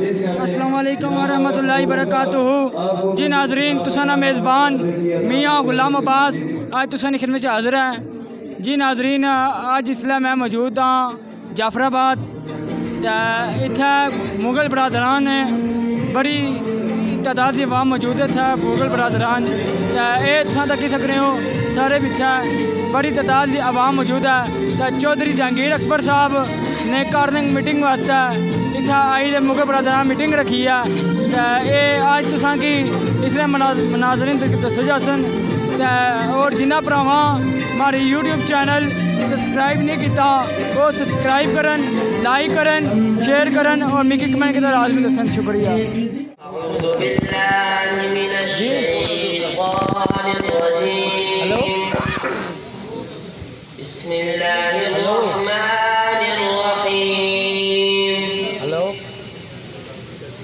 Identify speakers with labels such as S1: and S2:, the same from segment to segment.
S1: अस्सलाम वालेकुम वरहमतुल्लाहि वबरकातुहू। जी नाजरीन, तुसाना मेज़बान मियाँ गुलाम अब्बास आज तुसानी खिदमत हाज़िर है। जी नाजरीन, आज इसलिए मैं मौजूद हाँ जाफराबाद। इत्थे मुगल बरादरान ने बड़ी तादाद च अवाम मौजूद है। मुगल बरादरान ये तुसां तक्की सकने हो सारे पिछे बड़ी तादाद च अवाम मौजूद है। चौधरी जहांगीर अकबर साहब ने कार्निंग मीटिंग वास्ते इत्थे आई दे मुगल बरादरान मीटिंग रखी है। ये अज तुसां की इसलिए मनाजरीन दस्से जासन। और जिन्ना भरावां हमारे यूट्यूब चैनल सब्सक्राइब नहीं किया वो सब्सक्राइब करन, लाइक करन, शेयर करन और मिकी कमेंट के लाजमी दसन। शुक्रिया। हेलो
S2: बिस्मिल्लाहिर्रहमानिर्रहीम।
S1: हेलो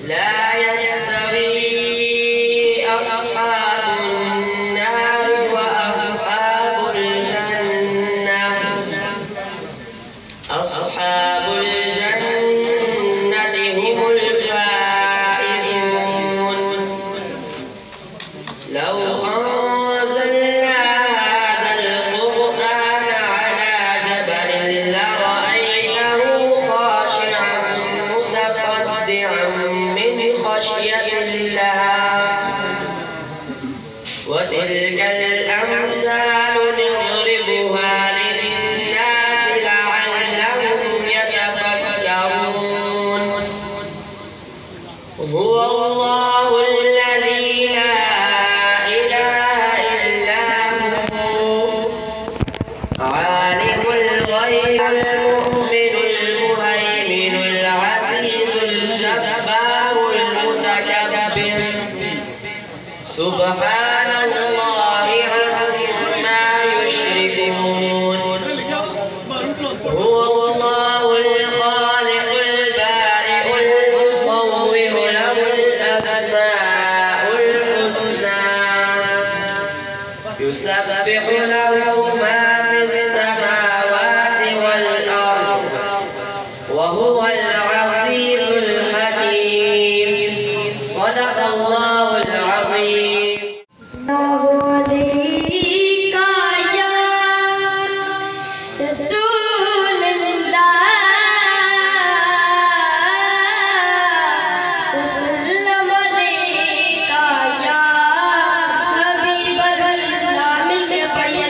S2: ला यस्तवी अस्हाबुन नार व अस्हाबुल जन्नह। अस्हाबुल जन्नति हुमुल फाइजून। लौ अंज़लना हाज़ल क़ुरआन अला जबलिन लरअयतहु ख़ाशिअन मुतसद्दिअन मिन ख़श्यतिल्लाह। व तिलकल अम्सालु नज़रिबुहा लिन्नासि लअल्लहुम यतफ़क्करून। हुवल्लाहु अल्लज़ी ला इलाहा इल्ला हु आलिमुल ग़ैबिल मुमिनुल मुहैमिनुल अज़ीज़ुल जब्बारुल मुतकब्बिर। सुब्हानल्लाहि अम्मा युश्रिकून। हुवल्लाहुल ख़ालिक़ुल बारिउल मुसव्विरु लहुल अस्माउल हुस्ना। युसब्बिहु लहु मा फिस समावाति वल अर्द व हुवल अज़ीज़ुल हकीम। सदक़ल्लाहुल अज़ीम।
S3: मिल के पढ़िए।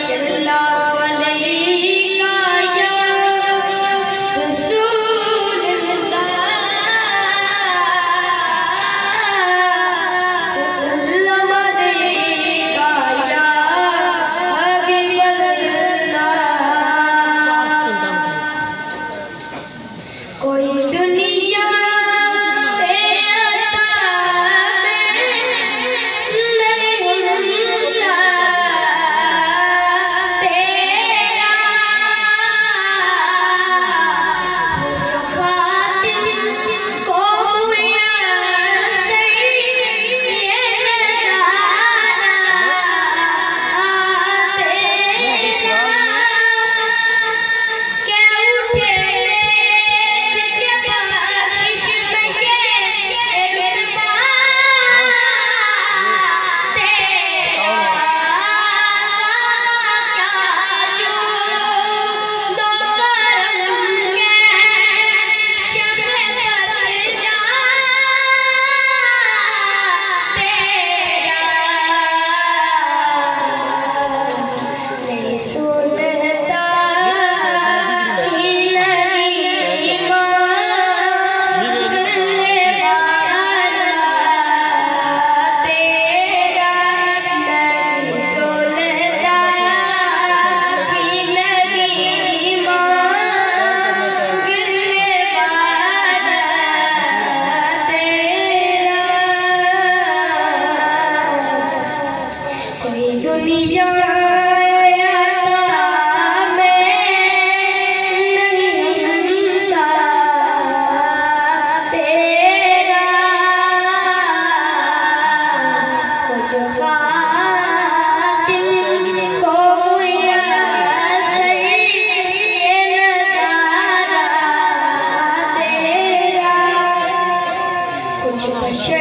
S3: तुझे खुद सा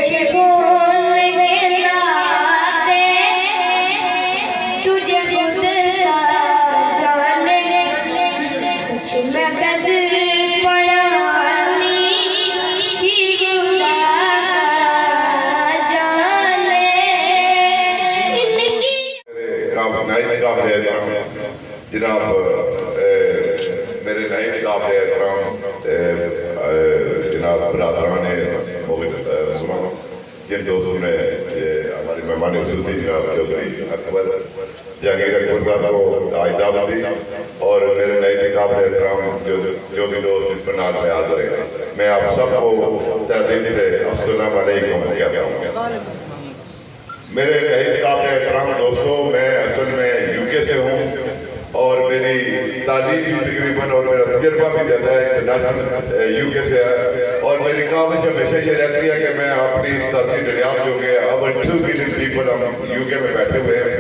S3: जाने कुछ मैं गज़ल पढ़ानी की खुदा जाने इनकी
S4: जनाब मेरे नए निकाब जनाब बरादरान मुसलमान जिन दोस्तों ने हमारे मेहमान खसूसी जनाब चौधरी अकबर जहांगीर अकबर साहब को आज दावत दी और मेरे नए निकाब जो भी दोस्त इस पर नाज में हाजिर है, मैं आप सबको तहे दिल से अस्सलाम वालेकुम कहता हूँ। मेरे नए निकाब दोस्तों, मैं असल में यूके से हूँ और मेरी तालीम भी तकरीबन और मेरा तजर्बा भी ज़्यादा है इंटरनेशनल यूके से है। और मेरी काविश हमेशा ये रहती है कि मैं अपनी सियासी दरियाफ्त जो कि अब 2 बिलियन पीपल हम यूके में बैठे हुए हैं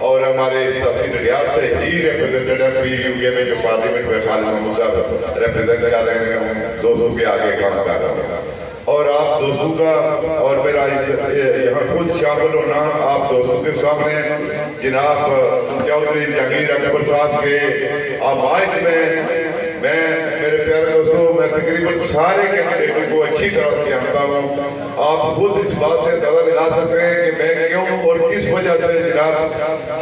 S4: और हमारे सियासी दरियाफ्त से ही रिप्रेजेंटेटिव भी यूके में जो पार्लियामेंट में खालिद महमूद साहब रिप्रेजेंट कर रहे हैं, दोस्तों के आगे काम कर रहा हूँ। और आप दोस्तों का और मेरा यहाँ खुद शामिल होना आप दोस्तों के सामने जनाब चौधरी जहांगीर अकबर साहब के आमायश में मैं मेरे प्यारे दोस्तों, मैं तकरीबन सारे कैंडिडेटों को अच्छी तरह से जानता हूँ। आप खुद इस बात से अंदाजा लगा सकते हैं कि मैं क्यों और किस वजह से जनाब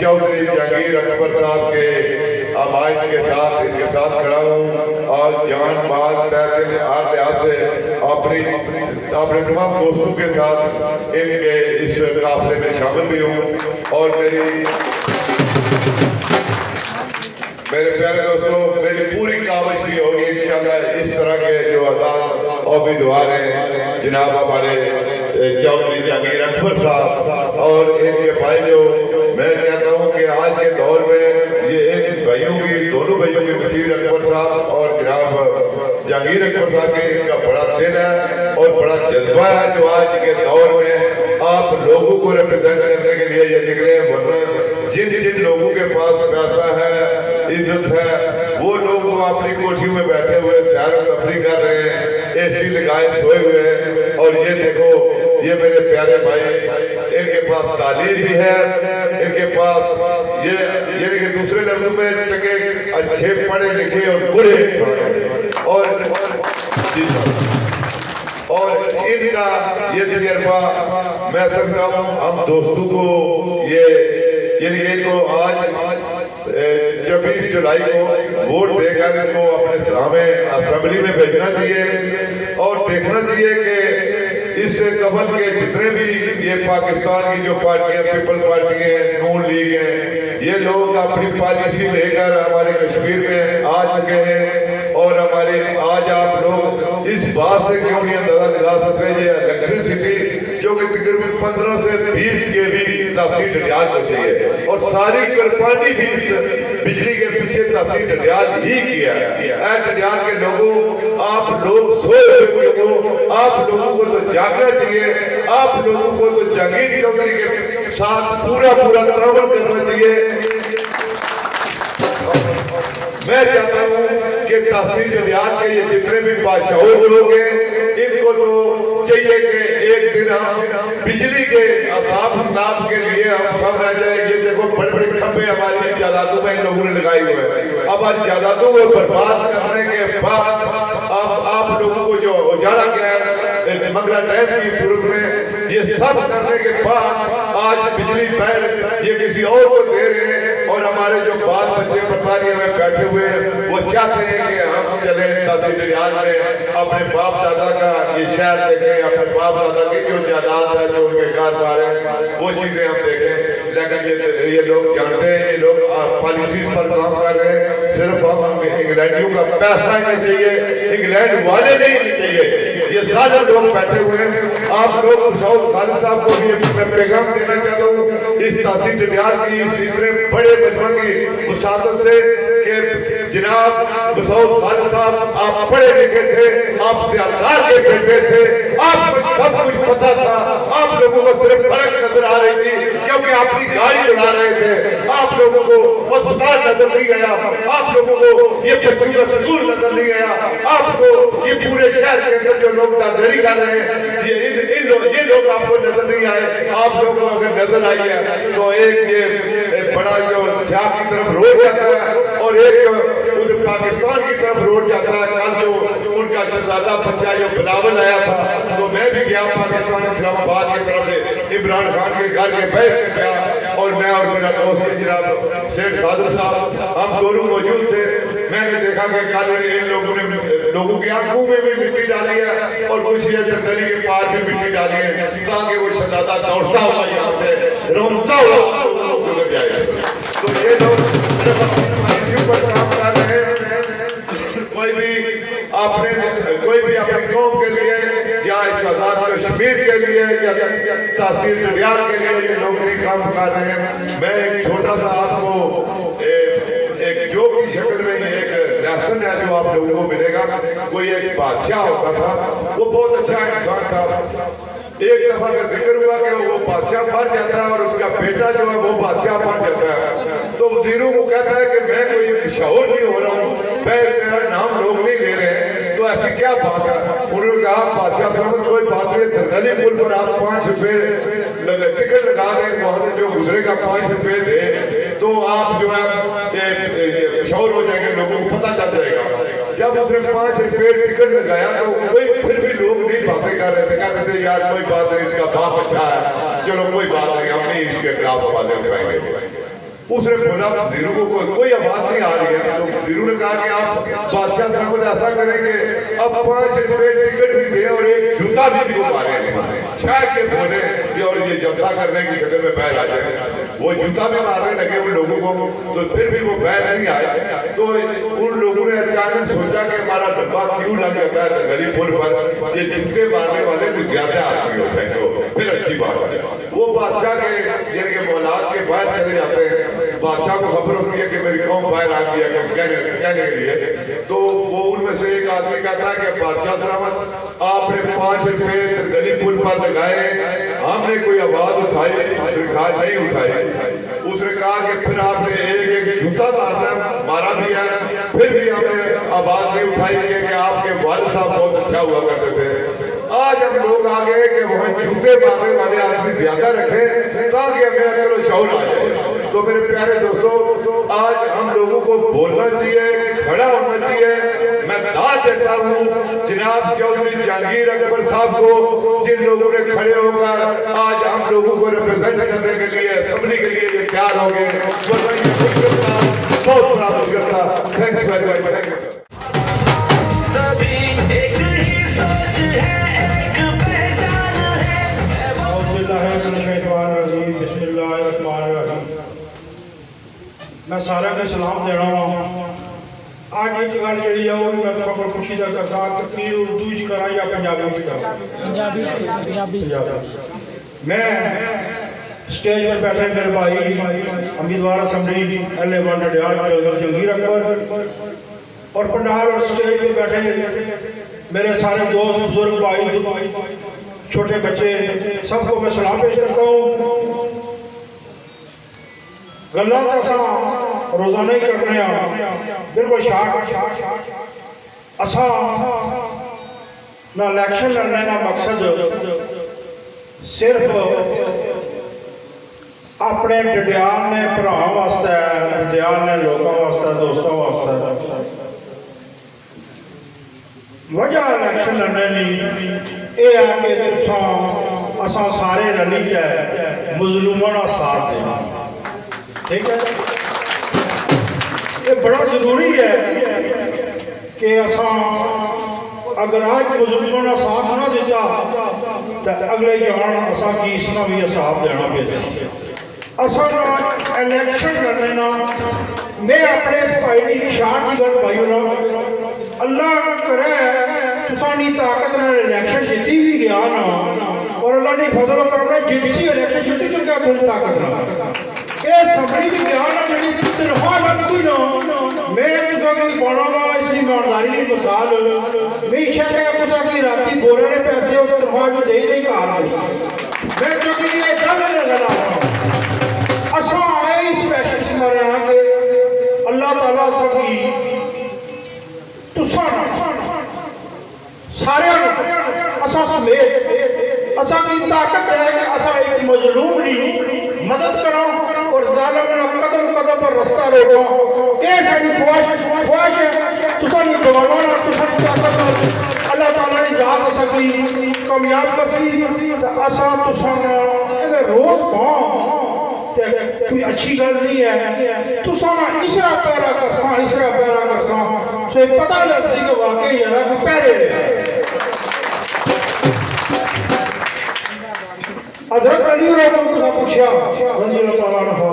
S4: चौधरी जहांगीर अकबर साहब के आमायश के साथ इनके साथ खड़ा हूँ। आज जान माल लिहाज से अपने तमाम दोस्तों के साथ इनके इस काफिले में शामिल भी हूँ। और मेरे प्यारे दोस्तों, मेरी पूरी काविश भी होगी इंशाल्लाह इस तरह के जो आजाद और उम्मीदवार हैं जनाब हमारे चौधरी जहांगीर अकबर साहब और इनके भाई जो मैं कहता हूँ कि आज के दौर में ये एक भाइयों की दोनों भाइयों की नसीर अकबर साहब और जनाब जहांगीर अकबर साहब के इनका बड़ा दिल है और बड़ा जज्बा है जो आज के दौर में आप लोगों को रिप्रेजेंट करने के लिए ये निकले। वरना जिन जिन लोगों के पास पैसा है, इज्जत है, वो लोग अपनी कोठियों में बैठे हुए सैर तफरी कर रहे हैं, एसी लगाए सोए हुए हैं। और ये देखो, ये मेरे प्यारे भाई, इनके पास तालीम भी है, इनके पास ये दूसरे लफ्जों में चके अच्छे पढ़े लिखे और बुरे और इनका ये तजर्बा मैं समझता हूँ हम दोस्तों को ये इनको आज 24 जुलाई को वोट देकर इनको अपने सामने असेंबली में भेजना चाहिए और देखना चाहिए कि इससे कबल के जितने भी ये पाकिस्तान की जो पार्टियां, पीपल पार्टी है, नून लीग है, ये लोग अपनी पॉलिसी लेकर हमारे कश्मीर में आ चुके हैं। और हमारे आज आप लोग इस बात से क्यों नहीं अंदाजा लगा सकते, ये इलेक्ट्रिसिटी जो कि तकरीबन 15 से 20 के भी तहसील डडियाल को चाहिए और सारी कुर्बानी भी बिजली के पीछे तहसील डडियाल ही किया है। डडियाल के लोगों, आप लोग सोए हुए हो, आप लोगों को तो जागना चाहिए, आप लोगों को तो जहांगीर चौधरी के साथ पूरा ताउन करना चाहिए। मैं चाहता हूँ कि तहसील डडियाल के ये जितने भी बादशाह लोग हैं, इनको तो चाहिए कि एक दिन हम बिजली के हिसाब किताब के लिए हम सब रह जाए। ये देखो बड़े बड़े खंभे हमारी जायदादों में इन लोगों ने लगाए हुए हैं। अब आज जायदादों को बर्बाद करने के बाद अब आप लोगों को जो उजाला गया है मंगला डैम की सूरत में, ये सब करने के बाद आज बिजली बिल ये किसी और को दे रहे हैं। और हमारे जो बाल बच्चे बरतानिया में बैठे हुए हैं वो चाहते हैं कि हम चले तहसील डडियाल में अपने बाप दादा का ये शहर देखें, अपने बाप दादा की जो जायदाद है, जो उनके कारोबार है, वो चीजें हम देखें। लेकिन ये लोग जानते हैं, ये लोग पॉलिसीज पर काम कर रहे हैं। सिर्फ हम इंग्लैंडियों का पैसा नहीं चाहिए, इंग्लैंड वाले नहीं चाहिए, ये ज्यादा लोग बैठे हुए हैं। आप लोग साउथ खालिद साहब को भी मैं पैगाम देना चाहता हूँ इस तहसील डडियाल की इतने बड़े मजमा की मुसादत से कि जनाब साउथ खालिद साहब आप पढ़े लिखे थे, आप ज़ियादार के बेटे थे, आपको सब कुछ पता था। आप लोगों को सिर्फ सड़क नजर आ रही थी क्योंकि अपनी गाड़ी उड़ा रहे थे। आप लोगों को अस्पताल नजर नहीं गया, आप लोगों को ये बच्चों का स्कूल नजर नहीं गया, आपको ये पूरे शहर के अंदर जो लोग दादागिरी कर रहे हैं, ये लोग आपको नजर नहीं आए, आप लोगों को अगर नजर आई है तो एक ये बड़ा जो शाम की तरफ रोड जाता है और एक उधर पाकिस्तान की तरफ रोड जाता है। कल जो उनका शहजादा बच्चा जो बिलावल आया था तो मैं भी गया पाकिस्तान इस्लामाबाद की तरफ, इमरान खान के घर के बैठ गया और मैं और मेरा दोस्त जनाब सेठ कादर साहब हम दोनों मौजूद थे। मैंने देखा कि कल इन लोगों की आंखों में भी मिट्टी डाली है और कुछ गली के पार भी मिट्टी डाली है ताकि वो शहजादा दौड़ता हुआ यहाँ से रोता हुआ गुजर जाए। तो ये लोग पर काम कर रहे हैं। कोई भी अपनी कौम के लिए या इस आजाद कश्मीर के लिए या तहसील नडियाद के लिए ये लोग नहीं काम कर रहे हैं। मैं एक छोटा सा आपको एक जोक की शक्ल में एक लेसन है जो आप लोगों को मिलेगा। कोई एक बादशाह होता था, वो बहुत अच्छा इंसान था। एक दफा का जिक्र हुआ कि वो बादशाह बन जाता है और उसका बेटा जो है वो बादशाह बन जाता है। तो वजीरों को कहता है कि मैं कोई मशहूर नहीं हो रहा हूँ, मेरा नाम लोग नहीं ले रहे हैं, तो ऐसी क्या बात है। उन्होंने कहा बादशाह साहब कोई बात नहीं, सरकारी पुल पर आप 5 रुपए टिकट लगा दें, वहां से जो गुजरेगा 5 रुपए दे तो आप जो है मशहूर हो जाएंगे, लोगों को पता चल जाएगा। जब उसने 5 रुपए टिकट लगाया तो कोई फिर भी लोग नहीं बातें कर रहे थे, कहते थे यार कोई बात नहीं, इसका बाप अच्छा है, चलो कोई बात नहीं, हम नहीं इसके खिलाफ आवाजें उठाएंगे। उसने बोला वजीरों को कोई आवाज नहीं आ रही है। तो वजीरों ने कहा कि आप बादशाह साहब ऐसा करेंगे अब 5 रुपए टिकट भी दे और एक जूता भी मारे शायद के बोले कि और ये जलसा करने की शक्ल में बैल आ जाए। वो जूता भी मारने लगे उन लोगों को, तो फिर भी वो बैल नहीं आए। तो उन लोगों ने अचानक सोचा कि हमारा डब्बा क्यों लग जाता है गली पुल पर, ये जूते मारने वाले कुछ ज्यादा आदमी होते हैं, तो फिर अच्छी बात है। वो बादशाह के मौलाद के बाहर चले जाते हैं। बादशाह को खबर होती है कि मेरी कौम बाहर आ गई है कहने के लिए। तो वो उनमें से एक आदमी कहता है कि बादशाह सलामत आपने 5 रुपए गली पुल पर लगाए, हमने कोई आवाज उठाई, सरकार नहीं उठाई। उसने कहा कि फिर आपने एक जूता मारा भी है, फिर भी हमने आवाज नहीं उठाई कि आपके वालिद साहब बहुत अच्छा हुआ करते थे। आज हम लोग आ गए कि वहाँ जूते मारने वाले आदमी ज्यादा रखें ताकि हमें अकल शौर आ जाए। तो मेरे प्यारे दोस्तों, आज हम लोगों को बोलना चाहिए, खड़ा होना चाहिए। मैं दाद देता हूँ जनाब चौधरी जहांगीर अकबर साहब को, जिन लोगों ने खड़े होकर आज हम लोगों को रिप्रेजेंट करने के लिए असेंबली के लिए ये तैयार हो गए। बहुत बड़ा मुश्किल था। Thanks very much. मैं सारे को सलाम देना वा। आज एक गल जी है वो भी मैं तो खुशी का करता तकरीर उर्दू च करा या पंजाबी च करा। पंजाबी मैं स्टेज पर बैठे मेरे भाई उम्मीदवार असेंबली LA1 नडियाद जहांगीर अकबर और पंडाल और स्टेज पर बैठे मेरे सारे दोस्त बुजुर्ग भाई छोटे बच्चे सबको मैं सलाम पेश करता हूँ। गल्ला रोजाना ही करने बिल्कुल असा ना इलेक्शन लड़ने का मकसद सिर्फ अपने डडियाल ने भरा वास्ते, डडियाल ने लोगों वास्ते, दोस्तों वास्ते वजह इलेक्शन लड़ने नहीं ये है कि असा सारे रली है मजलूमों का साथ देना। ठीक है, ये बड़ा जरूरी है कि असा अगर आज मुसलमानों का साथ ना दिता तो अगले जान असा की इसका भी हिसाब देना पे। असा इलेक्शन करने ना मैं अपने भाई की शान की गल भाई अल्लाह करे तुसानी ताकत नाल इलेक्शन जीती भी गया ना और अल्लाह ने फजल करना जितनी इलेक्शन जीती तो क्या थोड़ी ताकत ना ये सबरी भी ज्ञान है जिस तरह लगती ना मैं तो की बनावा इसकी ईमानदारी की मिसाल मैं इच्छा है कुछ की राती बोरे ने पैसे उस तरह जो दे दे कार मैं तो कि ये गल नजर आ रहा असा आए स्पेशल समारे के अल्लाह ताला सभी तुसा सारे असा समेत
S5: असा की ताकत है कि असा एक मजलूम की मदद करो और जालिम ना कदम कदम पर रास्ता रोको। ये सारी ख्वाहिश है तुसानी जवानों तुसानी ताकत अल्लाह ताला ने जा सकी कामयाब कर सी असा तुसाना अगर रोज पाओ कोई अच्छी गल नहीं है। तुसाना इसरा पैरा करसा सो पता लग सी कि वाकई यार कोई पहले हज़रत अली ने पूछा रज़ी अल्लाह अन्हु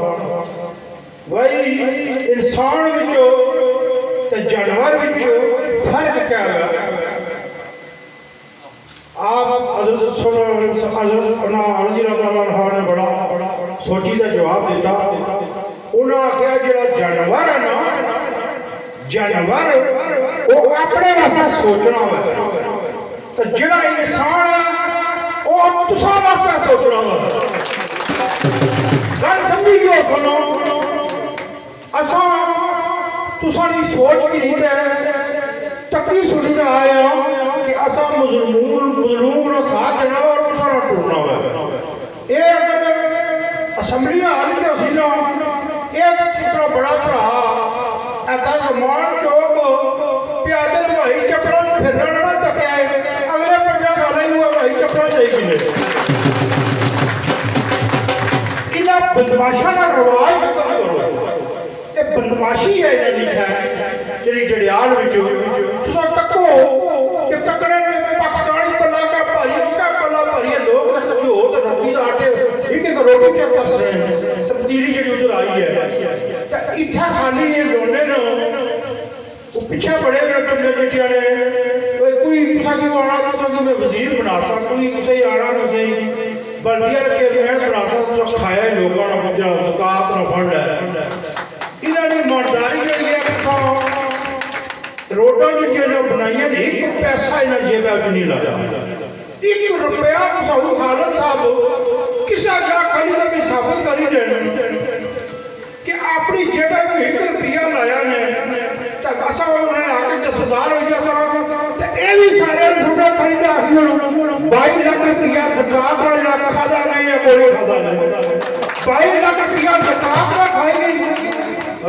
S5: भाई इंसान विचो ते जानवर विचो फर्क क्या है? आप हज़रत रज़ी अल्लाह अन्हु ने बड़ा सोची का जवाब दिता। उन्हें आख्या जो जानवर है ना जानवर वो अपने वास्ते सोचना हो तो जो इंसान है वो तुसा वास्ते सोचना हो। गल समझी गयो सुनो असा तुसानी सोच की रीत है तकी सुनी का आया कि असा मजलूम ना साथ देना और तुसा ना टूटना हो। ये अगर असम्बली हाल के सीना एक दूसरा बड़ा भरा ऐसा समान चौक प्यादे भाई चपड़ा फिरना ना तक अगले 50 साल ही हुआ भाई चपड़ा चाहिए इन्हें बदमाशा का रवाज ये बदमाशी है लिखा है जी जड़ियाल तको कि तकड़े पाकिस्तानी पला का भारी लोग हो तो रोटी का आटे एक रोटी क्या कर रहे हैं तब्दीली जी उधर आई है इतना खाली ये लोने वो पिछले बड़े मेरे बेटिया ने कोई कुछ की आना तो मैं वजीर बना सकता कोई किसी आना नहीं बल्दिया के मैं बना सकता खाया लोगों ने ज़कात ना फंड है इन्होंने ईमानदारी जी रोडों जो बनाइया नहीं पैसा इन्हें जेब नहीं लगा एक रुपया साहू खालद साहब किसी क्या कभी कभी साबित कर ही देना कि अपनी जेब में 1 रुपया लाया ने असा उन्होंने आके जसदार हो गया ये भी सारे सुना खरीदा 22 लाख रुपया ज़कात वाला खाता नहीं है कोई खाता नहीं 22 लाख रुपया ज़कात का खाएगी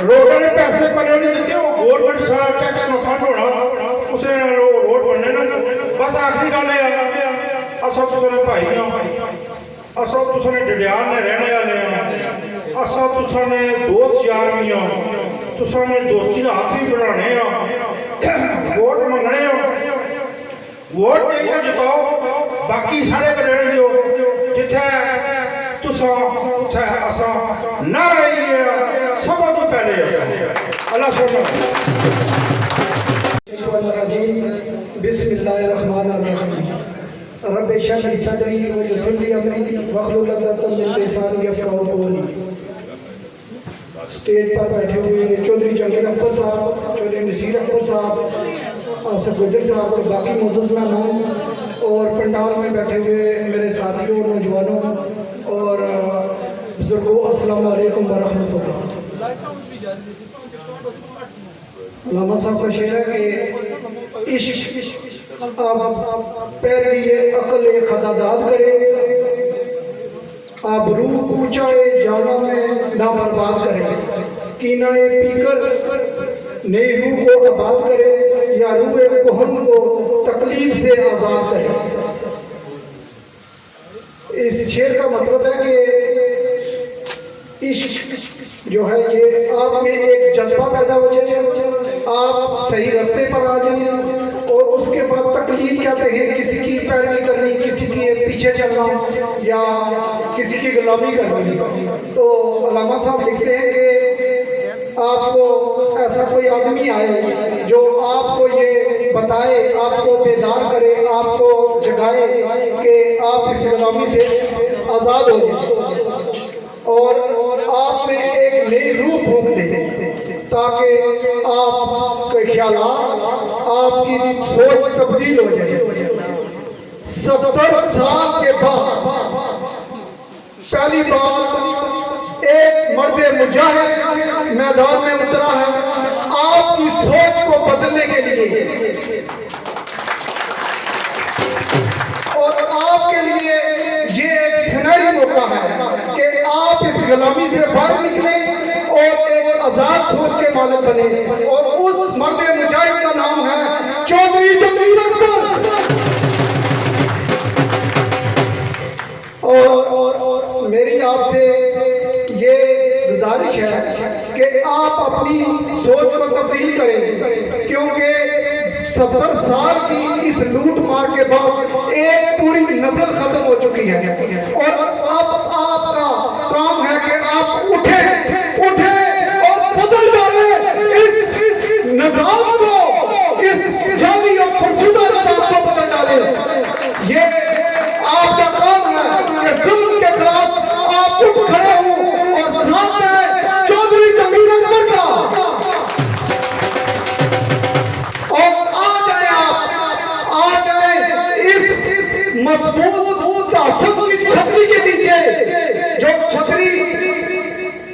S5: रोड ने पैसे पड़े नहीं देते वो गवर्नमेंट सारा टैक्स में फंड होना उसे रोड बनने ना बस आखिरी गल है असा तुसने भाई असा तुसने डडियाल ने रहने वाले असा तुसने दोस्त यार भी तुसने दोस्ती का हाथ भी बढ़ाने वोट मंगने वोट देइए जिताओ बाकी सारे रहने दो जिथे तुसा उथे असा ना रही सब तो पहले अल्लाह बिस्मिल्लाहिर्रहमानिर्रहीम रब्बि इश्रह ली सदरी व यस्सिर ली अमरी वहलुल उक़दतम मिन लिसानी यफ़क़हू क़ौली। स्टेज पर बैठे हुए चौधरी जमीर अकबर साहब, चौधरी नसीर अकबर साहब, आसिफ गुजर साहब और बाकी मोअज़्ज़ज़ मेहमान और पंडाल में बैठे हुए मेरे साथियों और नौजवानों और बुजुर्गों, अस्सलाम वालेकुम व रहमतुल्लाह। लामा साहब का शेर है कि इश्क आप पैरवी अकल खदादाद करे, आप रूह ऊंचाए जाना में ना बर्बाद करे, कीनाए पीकर नई रूह को आबाद करे या रूह कोहन को तकलीफ से आज़ाद करे। इस शेर का मतलब है कि इश्क जो है ये आप में एक जज्बा पैदा हो जाए, आप सही रास्ते पर आ जाए और उसके बाद तकलीफ कहते हैं किसी की पैरवी करनी, किसी के पीछे चलना या किसी की गुलामी करनी। तो अल्लामा साहब लिखते हैं कि आपको ऐसा कोई आदमी आए जो आपको ये बताए, आपको बेदार करे, आपको जगाए कि आप इस गुलामी से आज़ाद हो जाए और आप में एक नई रूह फूंक दे ताकि आपके ख्यालात, आपकी सोच तब्दील हो जाए। 70 साल के बाद पहली बार एक मर्द मुजाहिद मैदान में उतरा है आपकी सोच को बदलने के लिए और आपके लिए
S6: सोच के मालिक बने। और उस मर्द मुजाहिद का नाम है चौधरी जमीर अकबर। और मेरी आपसे ये गुजारिश है कि आप अपनी सोच को तब्दील करें, क्योंकि 70 साल की इस लूट मार के बाद एक पूरी नस्ल खत्म हो चुकी है। और अब आपका काम है कि आप उठे और बदल डालें इस निजाम को, इस जाली और फरसुदा निजाम को बदल डालें। ये आपका काम है कि जुल्म के खिलाफ आप उठ खड़े हो और साथ है चौधरी जमीर अकबर का। और आ जाए इस मजबूत तहफ़्फ़ुज़ की छतरी के नीचे, जो छतरी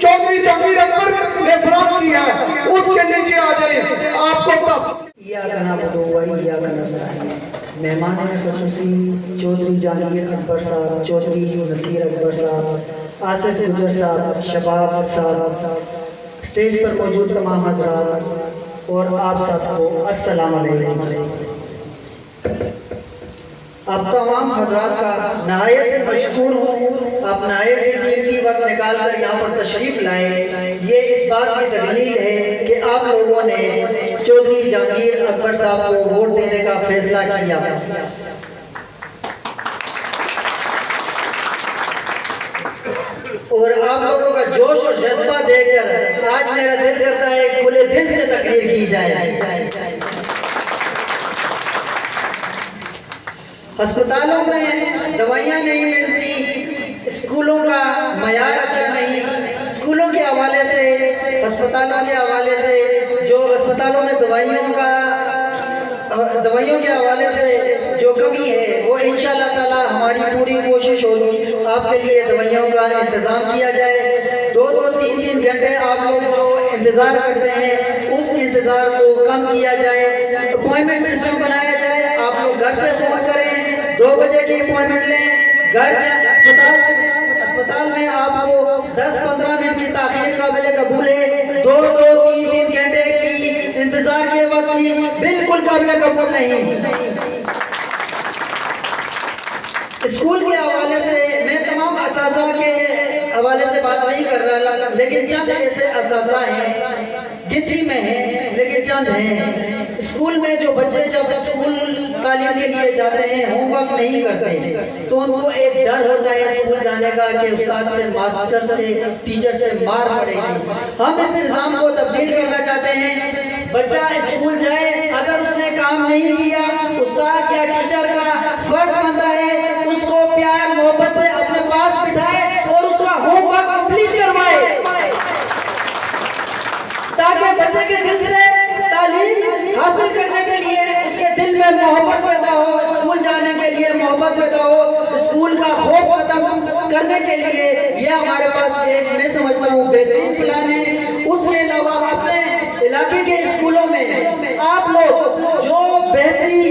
S6: चौधरी जमीर अकबर ने फराहम की है, उसके नीचे आ जाए। आपको
S7: मेहमान ख़ुसूसी चौधरी जहांगीर अकबर साहब, चौधरी नसीर अकबर साहब, आसिफ गुजर साहब, शबाब साहब, स्टेज पर मौजूद तमाम हज़रात और आप सबको अस्सलाम वालेकुम। आप तमाम हज़रात का नहायत मशकूर हूँ। आप नहायत कीमती वक्त निकाल कर यहाँ पर तशरीफ़ लाए। ये इस बात की दलील है कि आप लोगों ने चौधरी जहांगीर अकबर साहब को वोट देने का फैसला किया। और आप लोगों का जोश और जज्बा देखकर आज मेरा दिल करता है खुले दिल से तकरीर की जाए। अस्पतालों में दवाइयाँ नहीं मिलती, स्कूलों का मयार अच्छा नहीं, स्कूलों के हवाले से, अस्पतालों के हवाले से, जो अस्पतालों में दवाइयों के हवाले से जो कमी है वो इंशाअल्लाह ताला हमारी पूरी कोशिश होगी आपके लिए दवाइयों का इंतज़ाम किया जाए। 2-2, 3-3 घंटे आप लोग जो इंतज़ार करते हैं उस इंतज़ार को कम किया जाए। अपॉइंटमेंट सिस्टम बनाया जाए। आप लोग घर से फ़ोन करें, 2 बजे की अपॉइंटमेंट लें। घर अस्पताल में आपको 10-15 मिनट की ताख़ीर काबिल कबूल है। 2-2, 3-3 घंटे की इंतज़ार के वक्त की बिल्कुल काबिल कबूल नहीं। स्कूल के हवाले से मैं तमाम असातिज़ा के हवाले से बात नहीं कर रहा, लेकिन चंद ऐसे असातिज़ा हैं, गिनती में हैं लेकिन चंद हैं। स्कूल में जो बच्चे जब स्कूल तालीम के लिए जाते हैं होमवर्क नहीं करते तो उनको एक डर होता है स्कूल जाने का कि उस्ताद से, मास्टर से, टीचर से मार पड़ेगी। हम इस निज़ाम को तब्दील करना चाहते हैं। बच्चा स्कूल जाए, अगर उसने काम नहीं किया उस्ताद या टीचर का फर्ज बनता है उसको प्यार मोहब्बत से अपने पास बिठाए और उसका होमवर्क कंप्लीट करवाए, ताकि बच्चे के दिल से तालीम हासिल करने के लिए उसके दिल में मोहब्बत पैदा हो, स्कूल जाने के लिए मोहब्बत पैदा हो, स्कूल का खौफ खत्म करने के लिए ये हमारे पास एक मैं समझता हूँ बेहतरीन प्लान है। उसके अलावा अपने इलाके के स्कूलों में आप लोग जो बेहतरी,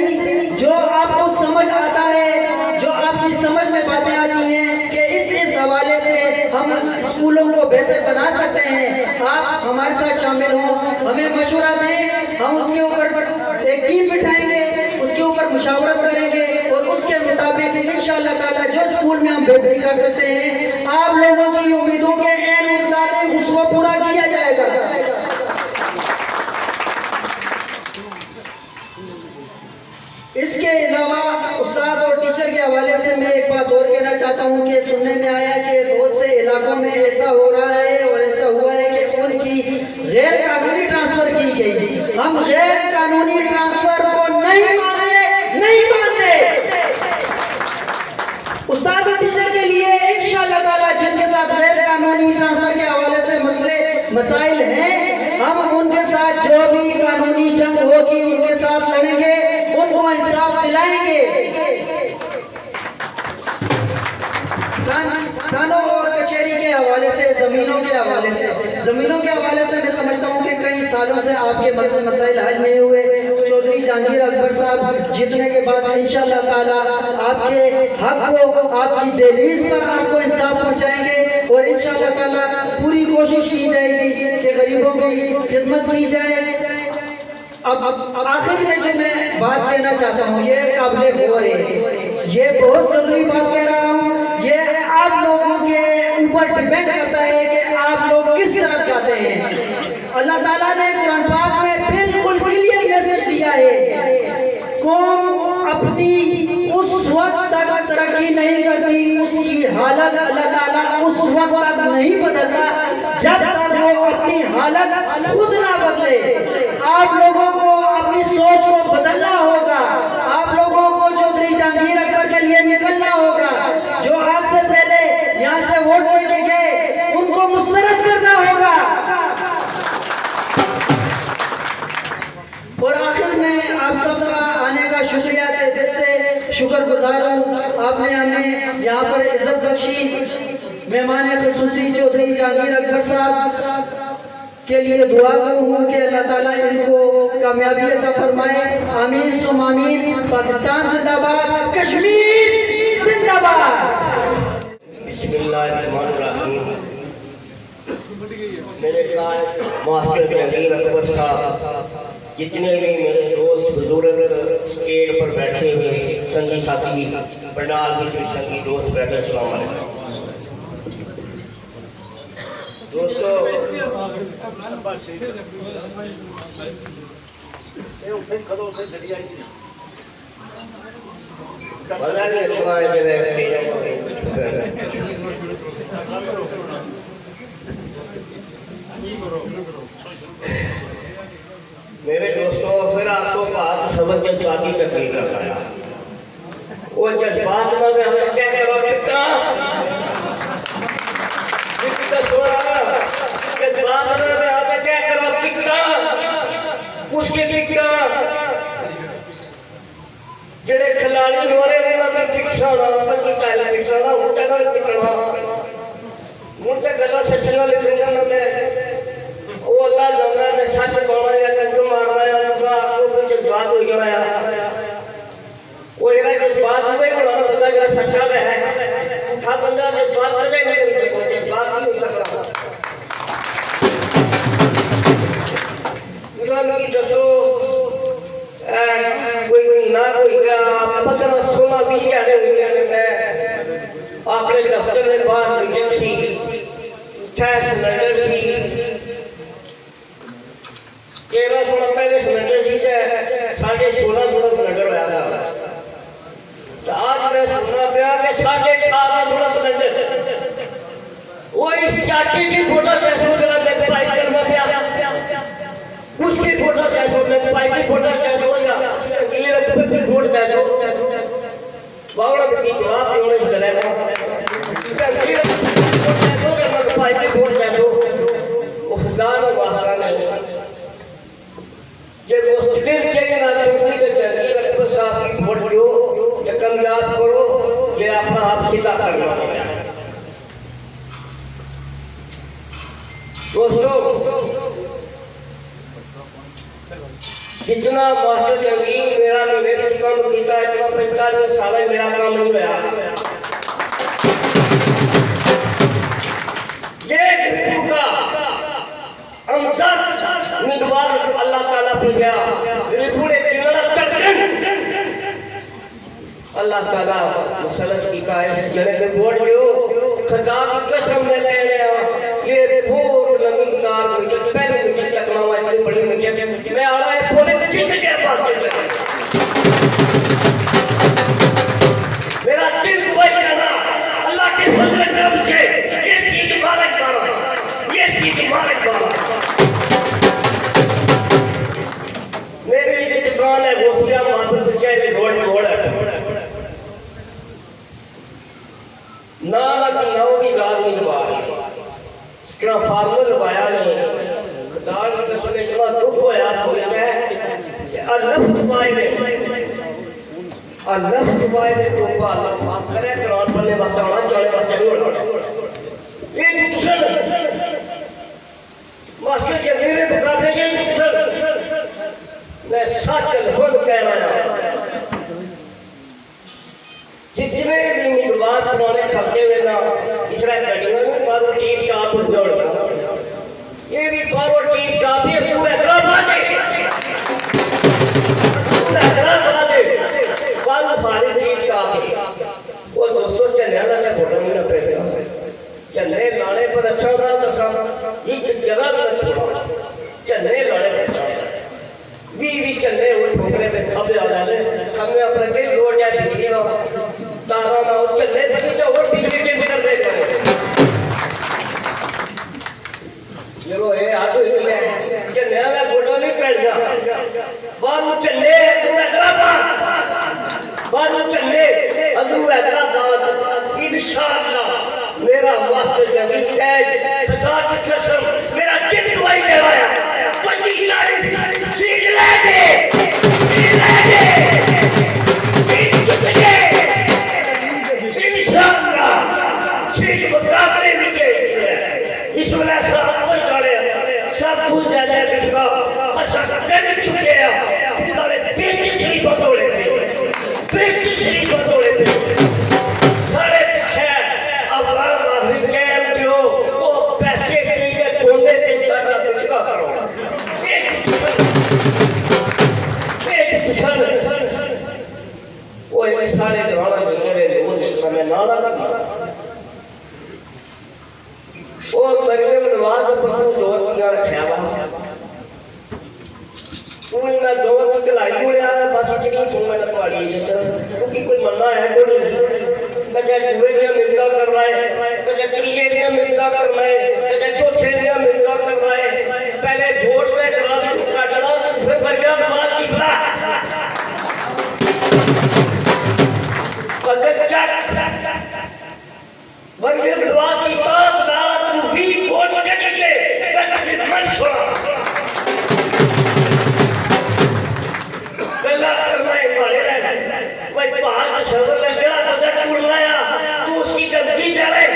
S7: जो आपको समझ आता है, जो आपकी समझ में बातें आती हैं कि इस हवाले से हम स्कूलों को बेहतर बना सकते हैं, आप हमारे साथ शामिल हों, हमें मशवरा दें। हम उसके ऊपर एक टीम बिठाएंगे, उसके ऊपर मुशावरत करेंगे और उसके मुताबिक इंशाअल्लाह ताला जो स्कूल में हम बेहतरी कर सकते हैं, आप लोगों की उम्मीदों के ऐन मुताबिक उसको पूरा किया जाएगा। इसके अलावा उस्ताद और टीचर के हवाले से मैं एक बात और कहना चाहता हूँ कि सुनने में आया कि बहुत से इलाकों में ऐसा हो रहा है और ऐसा हुआ है कि उनकी गैर कानूनी ट्रांसफर की गई। हम गैर कानूनी ट्रांसफर को नहीं मानते। उस्ताद और टीचर के लिए इंशाअल्लाह ताला जिनके साथ गैर कानूनी ट्रांसफर के हवाले से मसाइल हैं, हम उनके साथ जो भी कानूनी जंग होगी उनके साथ लड़ेंगे, उनको इंसाफ दिलाएंगे। थानों और कचहरी के हवाले से, जमीनों के हवाले से मैं समझता हूँ कि कई सालों से आपके मसाइल हल नहीं हुए। चौधरी जहांगीर अकबर साहब जीतने के बाद इंशाअल्लाह ताला आपके हक को, आपकी दहलीज पर आपको इंसाफ पहुँचाएंगे और इंशाअल्लाह ताला पूरी कोशिश की जाएगी कि गरीबों की खिदमत की जाए। अब आखिर में जो मैं बात कहना चाहता हूँ, ये काबिल गौर है, ये बहुत जरूरी बात कह रहा हूँ। ये आप लोगों के ऊपर डिपेंड करता है कि आप लोग किस तरफ जाते हैं। अल्लाह ताला ने कुरान पाक में बिल्कुल क्लियर मैसेज दिया है, कौम अपनी उस वक्त तक तरक्की नहीं करती, उसकी हालत अल्लाह ताला उस वक्त तक नहीं बदलता जब तक वो अपनी हालत खुद ना बदले। आप लोगों को अपनी सोच को बदलना होगा। आप लोगों को चौधरी जहांगीर अकबर के लिए निकलना होगा। जो आज से पहले यहाँ से वोट लेके गए उनको मुस्तरद करना होगा। और आखिर में आप सबका आने का शुक्रिया दिल से शुक्रगुजार हूँ। आपने हमें यहाँ पर इज्जत बख्शी। मेहमान खुसूसी चौधरी जहांगीर अकबर साहब के लिए दुआ हूँ कि अल्लाह ताला इनको कामयाबी अता फरमाए। आमीन सुम आमीन। पाकिस्तान जिंदाबाद, कश्मीर जिंदाबाद।
S8: बिस्मिल्लाहिर्रहमानिर्रहीम। मेरे साथ मास्टर जहांगीर अकबर साहब, जितने भी मेरे दोस्त बुजुर्ग स्टेज पर बैठे हुए संगी साथी पंडाल के संगी दोस्त बैठे, अस्सलाम वालेकुम दोस्तों। पता नहीं अच्छा मेरे दोस्तों, फिर आपको बात समझ के जाती तकलीफ लगाया। वो जज्बात में हमें क्या करो कितना जज्बात में आके क्या करो कितना उसके कितना जेड़े खिलाड़ी होने उन्होंने पिछाड़ा पति काले पिछाड़ा वो जगह पिछड़ा मुझे गला सचना लिखूंगा ना मैं वो अल्लाह जाना मैं सच बोलना या कंजू मारना या दूसरा आपको जज्बात हो गया वो ये जज्बात हुए बनाना बंदा जरा सच्चा है था बंदा जज्बात कदे नहीं हो सकता, जज्बात नहीं हो सकता। दूसरा लोग दसो कोई ना कोई पता ना सोना भी जाने अपने दफ्तर में बाहर मीटिंग सी सिलेंडर सी 1300 पहले सिलेंडर सी 1650 सिलेंडर होया था। तो आज मैं सुनना पाया कि 1850 सिलेंडर वो इस चाची की फोटो कैसे मेरे भाई करना पाया, उसकी फोटो कैसे मेरे भाई की फोटो कैसे हो गया, वोट कैसे बावड़ा की जवाब देने से चलेगा भाई की वोट कैसे वो खुदा ने वास्ता नहीं जे मुस्लिम चाहिए ना चुनती के जहांगीर अकबर साहब की वोट दो या कामयाब करो, ये अपना आप सीधा करना है। दोस्तों, जितना मास्टर जहांगीर मेरे से काम किया इतना 45 साल मेरा काम नहीं होया। ये गरीबों का हमदर्द उम्मीदवार अल्लाह ताला पे गया, गरीबों ने चिल्ला तड़कन अल्लाह ताला मसलत की कायस जने के वोट दो खुदा की कसम मैं ले रहा ये वोट लंगीदार मुझे पहले मुझे तकलावा इतनी बड़ी मुझे मैं आ रहा है पूरे जीत के बात मेरा दिल वही कहना अल्लाह के फजल करम से ये सीट मुबारक बारा, ये सीट मुबारक बारा मेरी जो दुकान है गोसिया माधुर चेहरे रोड मोड़ ना ना की गाल नहीं लगा इसका फार्मूल लगाया नहीं दाल कसम इतना दुख होया अल्लाह जुबाई ने तो को अल्लाह पास करे कुरान पढ़ने वास्ते होना चले वास्ते नहीं होना ये नुकसान मास्टर जहांगीर ने बता दिया ये नुकसान मैं सच खुद कहना है। जितने भी उम्मीदवार पुराने खपते हुए ना इसरा गड्डियों से बाहर टीम का आप दौड़ना ये भी बारो टीम काफी तू हैदराबाद है बारो सारी टीम काफी वो दोस्तों चले ना फोटो में ना बैठे चलने लाने पर अच्छा रहा तो सब एक जगह न छोड़ा चलने लाने पर अच्छा भी चलने वो ठोकरे में खबे आ जाने हमने अपने दिल रोड या बिजली ना तारा ना चलने पर जो और बिजली के भीतर दे करे चलो ये आ तो इसलिए चलने वाला फोटो नहीं पहन गया बाहर चलने तू हैदराबाद बाहर चलने अदू हैदराबाद इंशाअल्लाह मेरा वक्त जगी तैज खुदा की कसम मेरा जिद दुआई करवाया 25-40 सीट ले दे इंशाअल्लाह सीट मुकाबले में इसमें सब कुछ चढ़े सब कुछ ज्यादा बिल्कुल अच्छा कर चुके हैं इन्होंने बेइज्जती बतौले सारे पीछे अब कैम जो वो पैसे के कोने पे सारा बिल्कुल करो एक दुश्मन वो एक सारे दौरान दूसरे लोग हमें नारा लगा वो मरीम नवाज पर दो यार खेवा कोई ना दो चलाई हो रहा है बस कि तुम मैं पहाड़ी क्योंकि कोई मन्ना है कोई कजा जुए ने मिलता कर रहा है कजा त्रिये ने मिलता कर रहा है कजा चौथे ने मिलता कर रहा है पहले वोट में करा चुका चढ़ा फिर बढ़िया बात की था कजा मरीम नवाज की बात ना तू भी वोट के तक मन छोड़ा गल्ला करना है मारे भाई बाहर शहर में जड़ा बजा टूटलाया तू उसकी जल्दी जा रहे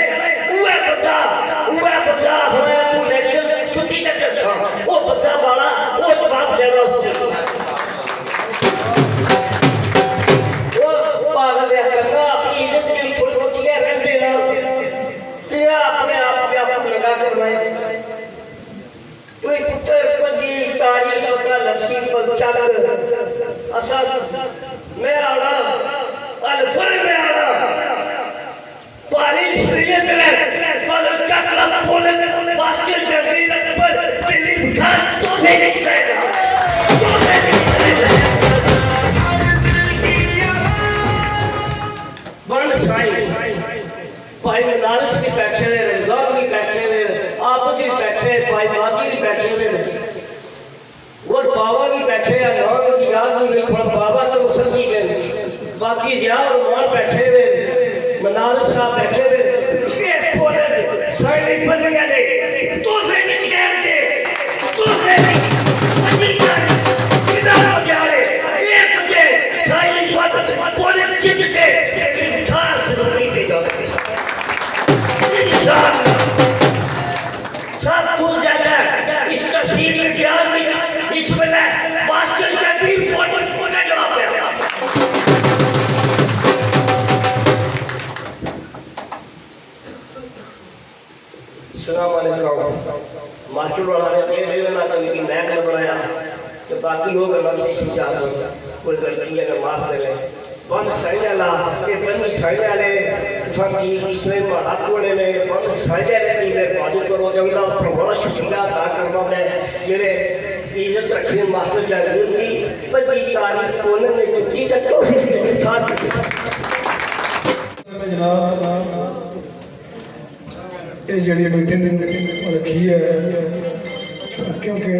S8: हुआ बंदा होया तू इलेक्शन छुट्टी तक वो बंदा वाला वो जवाब देना वो पागल है करना अपनी इज्जत के लिए थोड़ी बहुत चीजें रख देना क्या अपने आप लगा कर रहे कोई पुत्र पति तारीख का लक्ष्मी पंचाक असद मैं आड़ा अलफर में आड़ा पानी श्रीय दिले पल चक्र बोले बाकी जल्दी रख पर पहली उठा तो नहीं चलेगा बंद साई भाई नारस की बैठे ने रमजान की बैठे ने आप की बैठे भाई बाकी की बैठे ने और बाबा भी बैठे हैं नाम की याद नहीं थोड़ा बाबा तो समझी गए बाकी जिया और मान बैठे हुए मनारस साहब बैठे हुए ये बोले साइड बन गया ले तो से नहीं कह दे तो से नहीं किधर हो गया रे एक बजे साइड बात बोले चित के ठार नहीं पे जाओ इंशाअल्लाह सब कुछ जाता है इस तस्वीर में ध्यान नहीं इसमें मास्टर जदीद कोने जवाब दे अस्सलाम वालेकुम मास्टर वाला ने दे देना तो लेकिन मैं कर बनाया तो बाकी होगा ना समझा दो कोई गलती है ना माफ कर ले बन सही वाला के बन सही वाले फकी इसमें हाथ जोड़े ने बन सही वाले की मेहरबानी करो जंगला पर बड़ा शुक्रिया अदा करना मैं जेरे इज्जत रखने मास्टर जागीर की 25 तारीख कोने में छुट्टी तक तो था
S6: जनाब ये जड़ी मीटिंग रखी है क्योंकि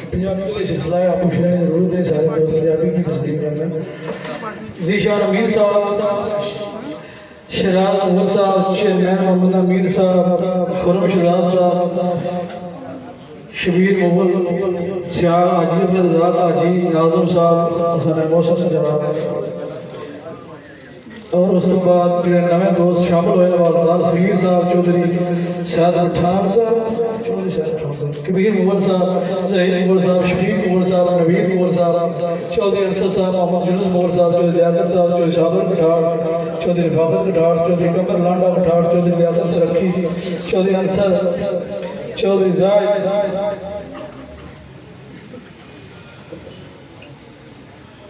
S6: पंजाबी का सिलसिला है पूछने की जरूरत है सारे लोग पंजाबी की तस्दीक करना ज़ीशान अमीर साहब शराज अव्वल साहब चेयरमैन मोहम्मद अमीर साहब खुरम शहजाद साहब शबीर मुगल सियाह हाजी अब्दुल रज़ाक हाजी नाज़िम साहब हसन मौसम जनाब
S9: और उस तो बाद जो नवे दोस्त शामिल हुए नवाजदार सहीर साहब चौधरी सैयद पठान साहब चौधरी सैयद पठान साहब कबीर मुगल साहब जहीर मुगल साहब शफीक मुगल साहब नवीर मुगल साहब चौधरी अरसद साहब मोहम्मद यूनुस मुगल साहब चौधरी लियाकत साहब चौधरी शाहरुख कठाड़ चौधरी बाबर कठाड़ चौधरी कमर लांडा कठाड़ चौधरी लियाकत सरखी चौधरी अंसर चौधरी जायद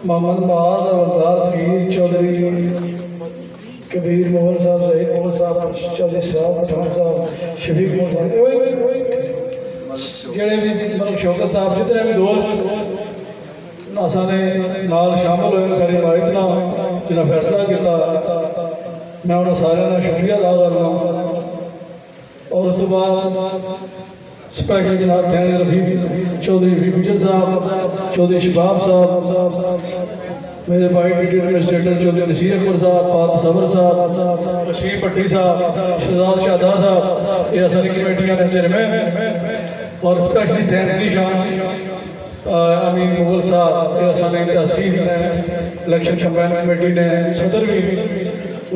S9: मोहम्मद महाज अवतार सहीर चौधरी कबीर मोहन साहब जहीर मोहन साहब चौधरी साहब पठान साहब शफीक मोहन साहब जेड़े भी मतलब शौकत साहब जितने भी दोस्त असा ने नाल शामिल हुए सारी हिमायत नाल जिन्हें फैसला किया मैं उन्होंने सारे का शुक्रिया अदा करना और उस बाद स्पेशल जनाब थैन रफी चौधरी रफी गुजर साहब चौधरी शबाब साहब मेरे भाई डिप्टी एडमिनिस्ट्रेटर चौधरी नसीर अकबर साहब पात सबर साहब वसीम भट्टी साहब शहजाद शाहदा साहब ये सारी कमेटियां ने चेयरमैन और स्पेशली थैंक्स दी शान अमीन मुगल साहब ये सारी तहसील ने इलेक्शन कैंपेन कमेटी ने सदर भी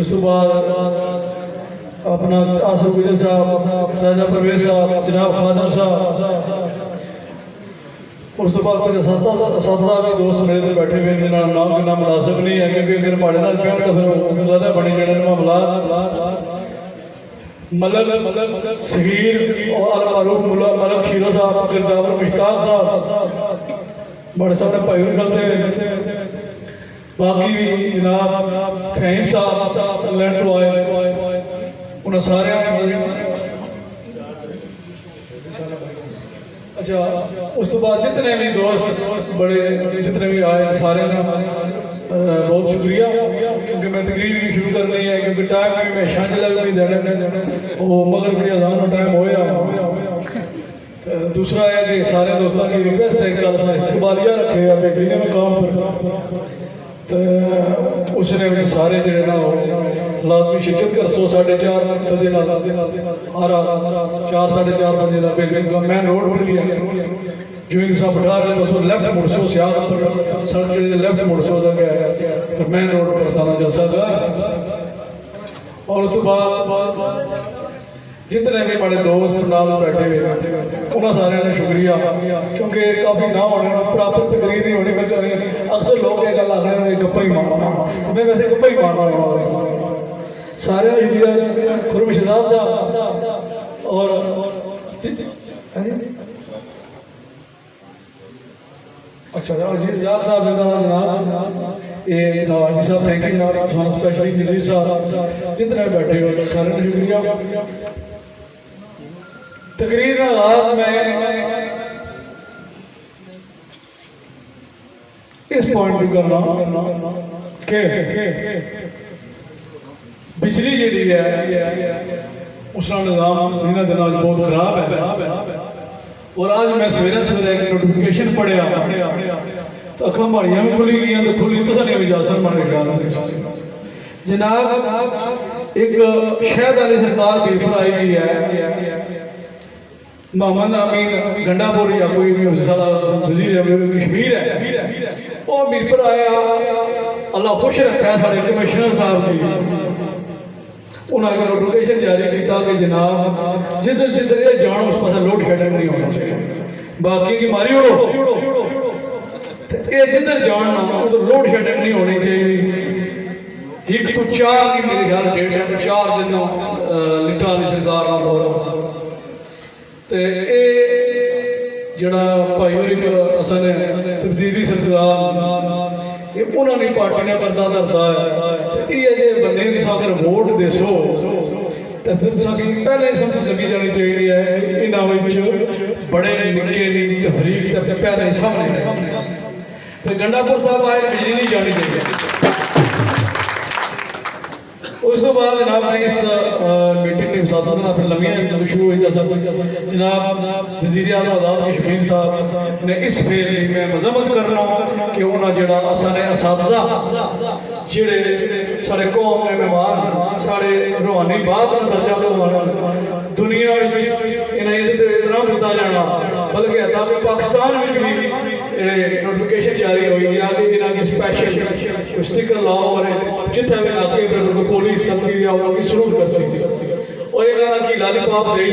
S9: उस बाद अपना आसफ गुजर साहब राजा परवेज साहब जनाब खादर साहब उस बाद कुछ सस्ता भी दोस्त मेरे बैठे हुए जिन्होंने नाम के नाम मुनासिब नहीं है क्योंकि अगर माड़े नाल प्यार तो फिर ज़्यादा बनी जड़े मामला मलक सहीर और अल मारूफ मलक शीरो साहब गिरजावर मुश्ताक साहब बड़े सारे भाई निकलते बाकी भी जनाब फहीम साहब इंग्लैंड तो आए उन्हें सारे अच्छा उस तो बाद जितने भी दोस्त बड़े जितने भी आए सारे बहुत शुक्रिया क्योंकि मैं तकरीर भी शुरू करनी है क्योंकि टाइम भी मैं छंज लग नहीं देने वो मगर भी अजान का टाइम होया दूसरा है कि सारे दोस्तों की रिक्वेस्ट है कि इस्तकबालिया रखे बेटी ने मकाम पर तो उसने भी सारे जो ना लाजमी शिरकत कर 4:30 बजे आ रहा 4:30 बजे का बिल्डिंग का मेन रोड पर लिया जो इंसान बढ़ा रहे बस लेफ्ट मुड़सो सियाद पर सड़क जो लेफ्ट मुड़सो तक है तो मेन रोड पर सारा जलसा था और उसके बाद जितने भी बड़े दोस्त नाल बैठे हुए उन्होंने सारे ने शुक्रिया क्योंकि काफ़ी ना होने प्रॉपर तकरीर नहीं होनी मैं अक्सर लोग ये गल आखते हैं गप्पा ही मारना मैं वैसे गप्पा ही मारना सारे शुक्रिया खुरम शहजाद साहब और अच्छा अजीज यार साहब ये नवाजी साहब थैंक यू स्पेशली नजीर साहब जितने बैठे हुए सारे ने शुक्रिया तकरीर का आगाज में इस पॉइंट पर करना कि बिजली जी है उसका निज़ाम इन्होंने दिनों बहुत खराब है और आज मैं सवेरे सवेरे एक नोटिफिकेशन पढ़िया तो अखा माड़ियां भी खुली गई तो खुली तो साढ़े इजाजत मारे ख्याल जनाब एक शहद वाली सरकार पेपर आई हुई है मोहम्मद अमीन गंडापुर या कोई भी वजीर है कश्मीर है वो मीर पर आया अल्लाह खुश रखा है साढ़े कमिश्नर साहब की उन्होंने नोटिफिकेशन जारी किया कि जनाब जिधर जिधर ये जान उस पास लोड शेडिंग नहीं होना चाहिए बाकी की मारी उड़ो ये जिधर जान उधर लोड शेडिंग नहीं होनी चाहिए 1 तो 4 की मेरे ख्याल 4 दिन लिटा वाली सरकार का दौर तो ये जड़ा भाई और असल तब्दीली सरकार ये उन्होंने पार्टी ने करता धरता है ये जे बंदे अगर वोट देसो तो फिर पहले ही समझ लगी जानी चाहिए है इन्होंने बड़े निके नहीं तफरीक पहले ही सामने तो गंडापुर साहब आए बिजली नहीं जानी चाहिए उस बाद जनाब मैं इस मीटिंग के साथ फिर लम्बियाँ शुरू हुई जनाब वज़ीर आज़म आज़ाद कश्मीर साहब ने इस फेर में मजम्मत करना कि उन्होंने जड़ा सारे असातिज़ा जेड़े सारे कौम के मेहमान सारे रूहानी बाप का दर्जा दुनिया इन्हें इज्जत इतना दिता जाना बल्कि ताकि पाकिस्तान में भी नोटिफिकेशन जारी हुई है आगे इन्हों की स्पेशल स्टिकर लाओ और जितना भी इलाके पर पुलिस करती है उनकी सलूट कर सकती और इन्होंने की लालीपॉप रही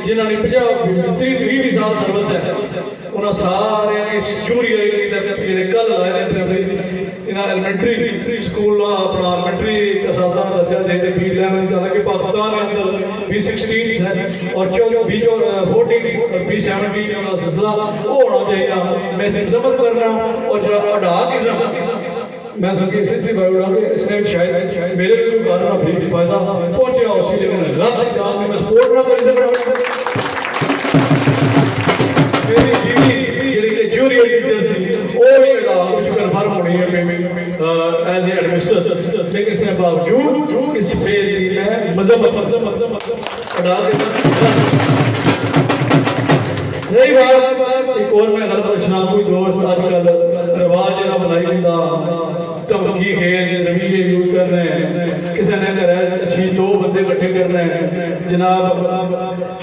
S9: जिन्होंने 50-30 साल सर्विस है उन्होंने सारे की जूनियर कल लाए इन्होंने एलिमेंट्री स्कूल अपना एलिमेंट्री का सादा दर्जा देते B11 हालांकि पाकिस्तान के अंदर B16 है और B14 और B17 का सिलसिला वो होना चाहिए। मैं समझ कर रहा हूँ और जो अड़ा किस्म मैं सोची इसी बायोडा के इसने शायद मेरे लिए कारण फ्री फायदा पहुंचे उसी जगह नजर मैं सपोर्ट ना कर सकता मेरी जीवी ਜਿਹੜੀ ਕਿ ਜੂਨੀਅਰ ਟੀਚਰ ਸੀ ਉਹ ਵੀ ਜਿਹੜਾ ਕੁਝ ਕਨਫਰਮ ਹੋਣੀ ਹੈ एज ए एडमिनिस्ट्रेटर लेकिन इसके बावजूद इस फेज की मैं मतलब अड़ा रही बात एक और मैं गल पूछना कोई दोस्त आजकल रिवाज ना बनाई का धमकी खेल रवैये यूज कर रहे हैं किसी ने कहा अच्छी 2 बंदे इकट्ठे करने हैं जनाब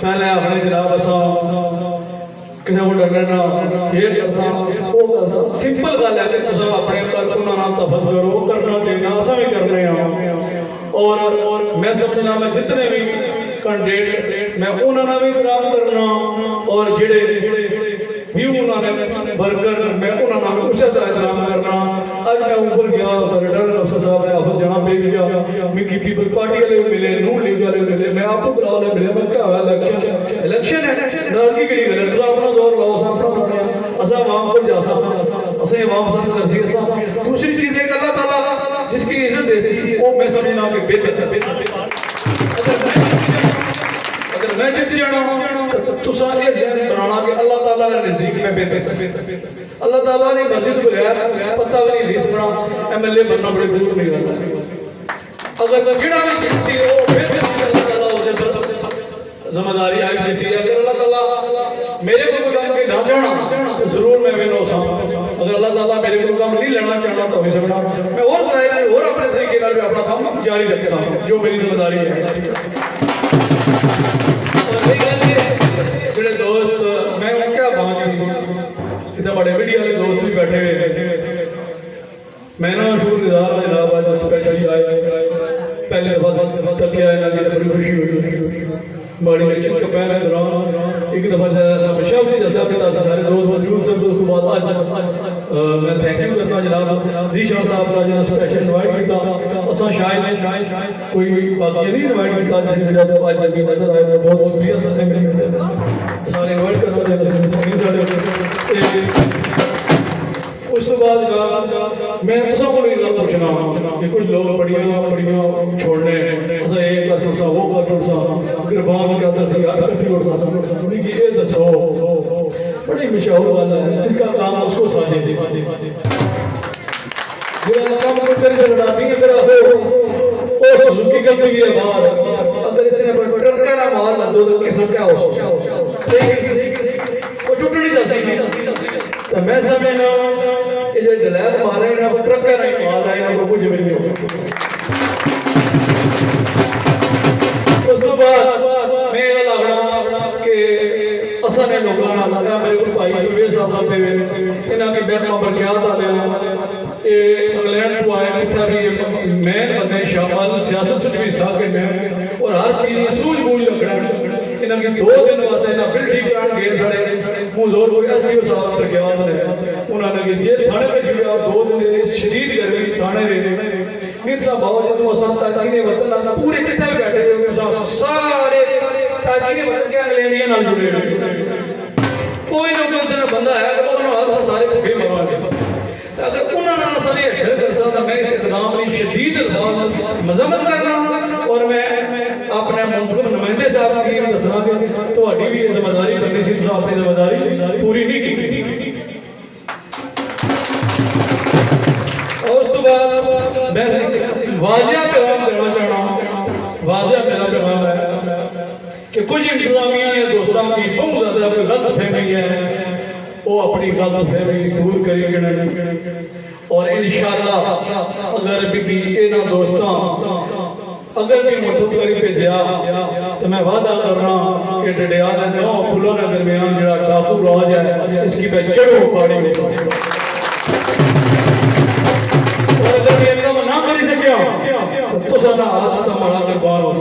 S9: पहले अपने जनाब असा किसी को डरना ये करसा वो करसा सिंपल गल है कि तुम अपने कल्पना नाल तफस करो करना चाहिए असा भी कर रहे हैं और मैं समझना मैं जितने भी कैंडिडेट मैं उन्होंने भी काम करना और जेड़े भी उन्होंने वर्कर मैं उन्होंने भी उसी तरह काम करना आज मैं ऊपर गया रिटर्न अफसर साहब ने ऑफिस जाना पे गया मिकी पीपल्स पार्टी वाले मिले नून लीग वाले मिले मैं आपको बुला वाले मिले मैं क्या हुआ इलेक्शन है राजनीति के लिए गलत अपना दौर लाओ अपना बनाया असा आवाम को जा सकता असे आवाम पसंद करती है। दूसरी चीज एक अल्लाह ताला जिसकी इज्जत देसी वो मैं समझना कि बेहतर अगर मैं जित जाना तो तुसा ये ज़हन बनाना कि अल्लाह ताला के नजदीक में बेहतर अल्लाह ताला ने मस्जिद बगैर पता भी नहीं रीस बना एमएलए बनना बड़े दूर नहीं रहता अगर जेड़ा भी शख्सी हो बेहतर अल्लाह ताला उसे जिम्मेदारी आई देती है अगर अल्लाह ताला मेरे को काम के ना जाना तो जरूर मैं विनो सा अगर अल्लाह ताला मेरे को काम नहीं लेना चाहता तो भी सकना मैं और जाहिर और अपने तरीके नाल अपना काम जारी रख सकता जो मेरी जिम्मेदारी है। जेड़े दोस्त मैं क्या बात इतने बड़े मीडिया वाले दोस्त भी बैठे हुए मैं ना शुक्रगुजार जनाब आज स्पेशली आए पहले दफा तक आया बड़ी खुशी हुई बड़ी अच्छी दोपहर के दौरान एक दफा शब्द नहीं जैसा अपने सारे दोस्त मौजूद सब दोस्त के बाद आज मैं थैंक यू करता जनाब जीशान साहब का जो स्पेशल इनवाइट किया असा शायद कोई बाकी नहीं इनवाइट किया जिस आज जल्दी नजर आए बहुत शुक्रिया सबसे मिलने सारे इनवाइट करना उस बाद मैं तुसा को एक गल पूछना कि कुछ लोग बड़ियां छोड़ने एक कर तुसा वो कर तुसा कुर्बान का दस इकट्ठी उठ सकता उन्हें ये दसो बड़ी मशहूर गल है जिसका काम उसको साझे जो काम तेरे से लड़ाती है तेरा हो ओ सुजुकी करती है बाहर अगर इसने ट्रक का मार ना दो तो किसका क्या हो वो टूटनी दसी तो मैं समझना कि जो डलैत मारे ना वो ट्रक का नहीं मार रहा है ना कुछ भी नहीं होगा। उस बाद मैं ये लगना कि असा ने लोगों ने लगा मेरे को भाई वे साहब पे इन्हां के बैठना पर क्या था ये इंग्लैंड को आए था भी मैं बने शामिल सियासत में भी साके में और हर चीज सूझबूझ रखना इन्हां के 2 दिन वास्ते इन्हां बिल ठीक कराने गए साडे मुंह जोर को एसपीओ साहब पर क्या ने उन्होंने कि जेल थाने पे जुड़ा 2 दिन इस शदीद गर्मी थाने में मीर साहब बावजूद तो संस्था ताकि वतन ना पूरे जितने भी बैठे हुए सारे ताकि वतन के इंग्लैंडियन नाल जुड़े हुए कोई ना कोई जना बंदा है तो उन्होंने हाथ सारे को भी मारवा अगर उन्होंने सारे हशर कर सकता मैं इस इस्लाम की शदीद मजम्मत करना और मैं अपने मुंतखब नुमाइंदे साहब की दसना कि ਤੁਹਾਡੀ भी जिम्मेदारी बननी सी तुम अपनी जिम्मेदारी पूरी नहीं की और उस तो बाद मैं वाजिया पैगाम देना चाहना वाजिया मेरा पैगाम है कि कुछ इंतजामिया या दोस्तों की बहुत ज्यादा गलत फहमी है वो अपनी गलत फहमी दूर करेंगे और इंशाअल्लाह अगर भी इन्होंने दोस्तों अगर भी मुझको करी भेजा तो मैं वादा कर रहा कि डडिया के 9 फुलों के दरमियान जरा डाकू राज है इसकी मैं जड़ों उखाड़ी और अगर ये काम ना कर सकिया तो सारा हाथ का मारा के बाहर हो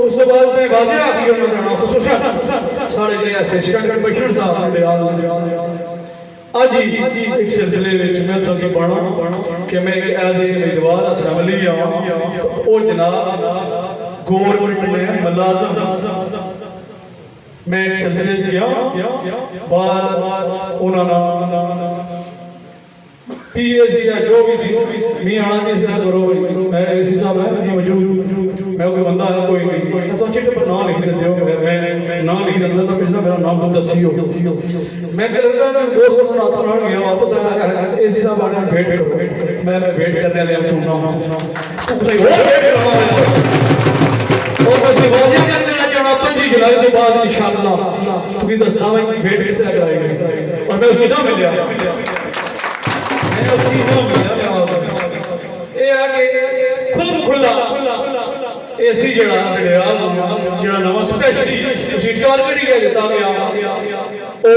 S9: उस बाद में वाजे आखिर में जाना खुसूसन सारे लिए असिस्टेंट कमिश्नर साहब डडिया आज ही एक सिलसिले में मैं सोची पढ़ा कि मैं एक ऐसे उम्मीदवार असेंबली तो जनाब गवर्नमेंट में मुलाजम मैं एक सिलसिले गया बार उन्होंने पीएसी या जो भी मैं आना जिस तरह करो मैं एसी साहब है जी मौजूद मैं कोई बंदा है कोई नहीं सोचे कि नाम लिख देते हो मैं नाम लिख देता तो पिछला मेरा नाम तो दसियो मैं कहता ना दोस्त साथ में गया वापस आया एसी साहब आने भेंट करो मैं भेंट करने ले आऊंगा तो सही हो और बस वाजे करने जाना 25 जुलाई के बाद इंशाल्लाह क्योंकि दसा में भेंट किस तरह कराएंगे और मैं उसको ना मिल गया एसी जड़ा जड़ा नवा स्पेशली उसी टारगेट ही दिता गया ओ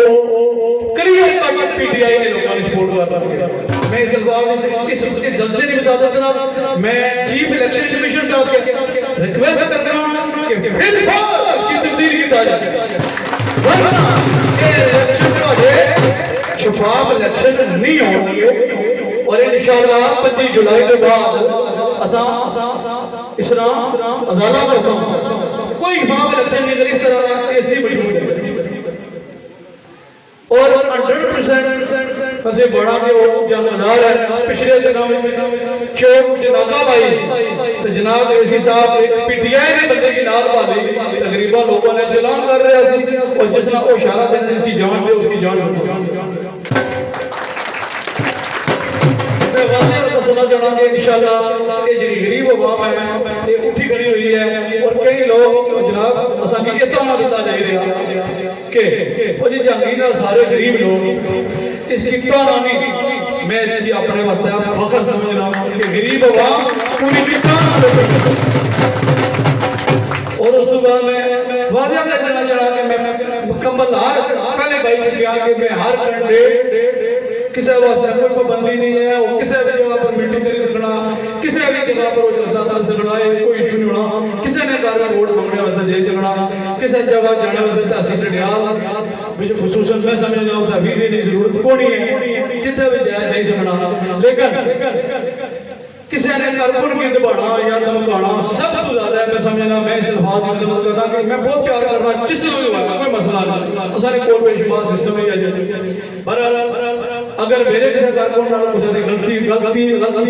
S9: क्लियर कट पीटीआई ने लोगों ने सपोर्ट कर दिया मैं इस जलसे की इजाजत मैं चीफ इलेक्शन कमीशन साहब के रिक्वेस्ट करता हूं कि फिर इसकी तब्दीली की जाए वरना ये इलेक्शन जो है शफाफ इलेक्शन नहीं होगी और इंशाल्लाह 25 जुलाई के बाद असा इस्लाम अजाला का कोई शफाफ इलेक्शन नहीं इस तरह ऐसी मजबूत है और 100% फसे बड़ा के वो जानदार है पिछले दिनों में चौक जनाजा भाई तो जनाब एसी साहब एक पीटीआई के बंदे की नाल वाली तकरीबन लोगों ने चलान कर रहे थे और जिसना वो इशारा देते इसकी जान पे उसकी जान मैं वादे और सुना जाना कि इंशाल्लाह ये जी गरीब अवाम है ये उठी खड़ी हुई है और कई लोग जनाब असा की इतना दिता जा रहा कि वो जी जहांगीर सारे गरीब लोग इसकी तानानी मैं इसकी अपने वास्ते फख्र समझना कि गरीब अवाम पूरी किसान और उस बाद मैं वादे करना चाहना कि मैं मुकम्मल हर पहले भाई ने कहा कि मैं हर कैंडिडेट किसी वास्ते कोई पाबंदी नहीं है वो किसी भी जगह पर मीटिंग कर सकना किसी भी जगह पर वो जलसा कर सकना है कोई इशू नहीं होना किसी ने घर में वोट मांगने वास्ते जा सकना किसी जगह जाने वास्ते तहसील डडियाल विच खुसूसन मैं समझना होता वीजे की जरूरत कोनी है जिथे भी जा नहीं सकना लेकिन किसी ने कारकुन की दबाना या धमकाना सब तो ज्यादा है मैं समझना मैं इस बात की जरूरत करना कि मैं बहुत प्यार करना जिससे भी कोई मसला नहीं सारे कोर्ट में शुमार सिस्टम में आ जाए बहरहाल अगर मेरे किसी कारकुन नाल कुछ गलती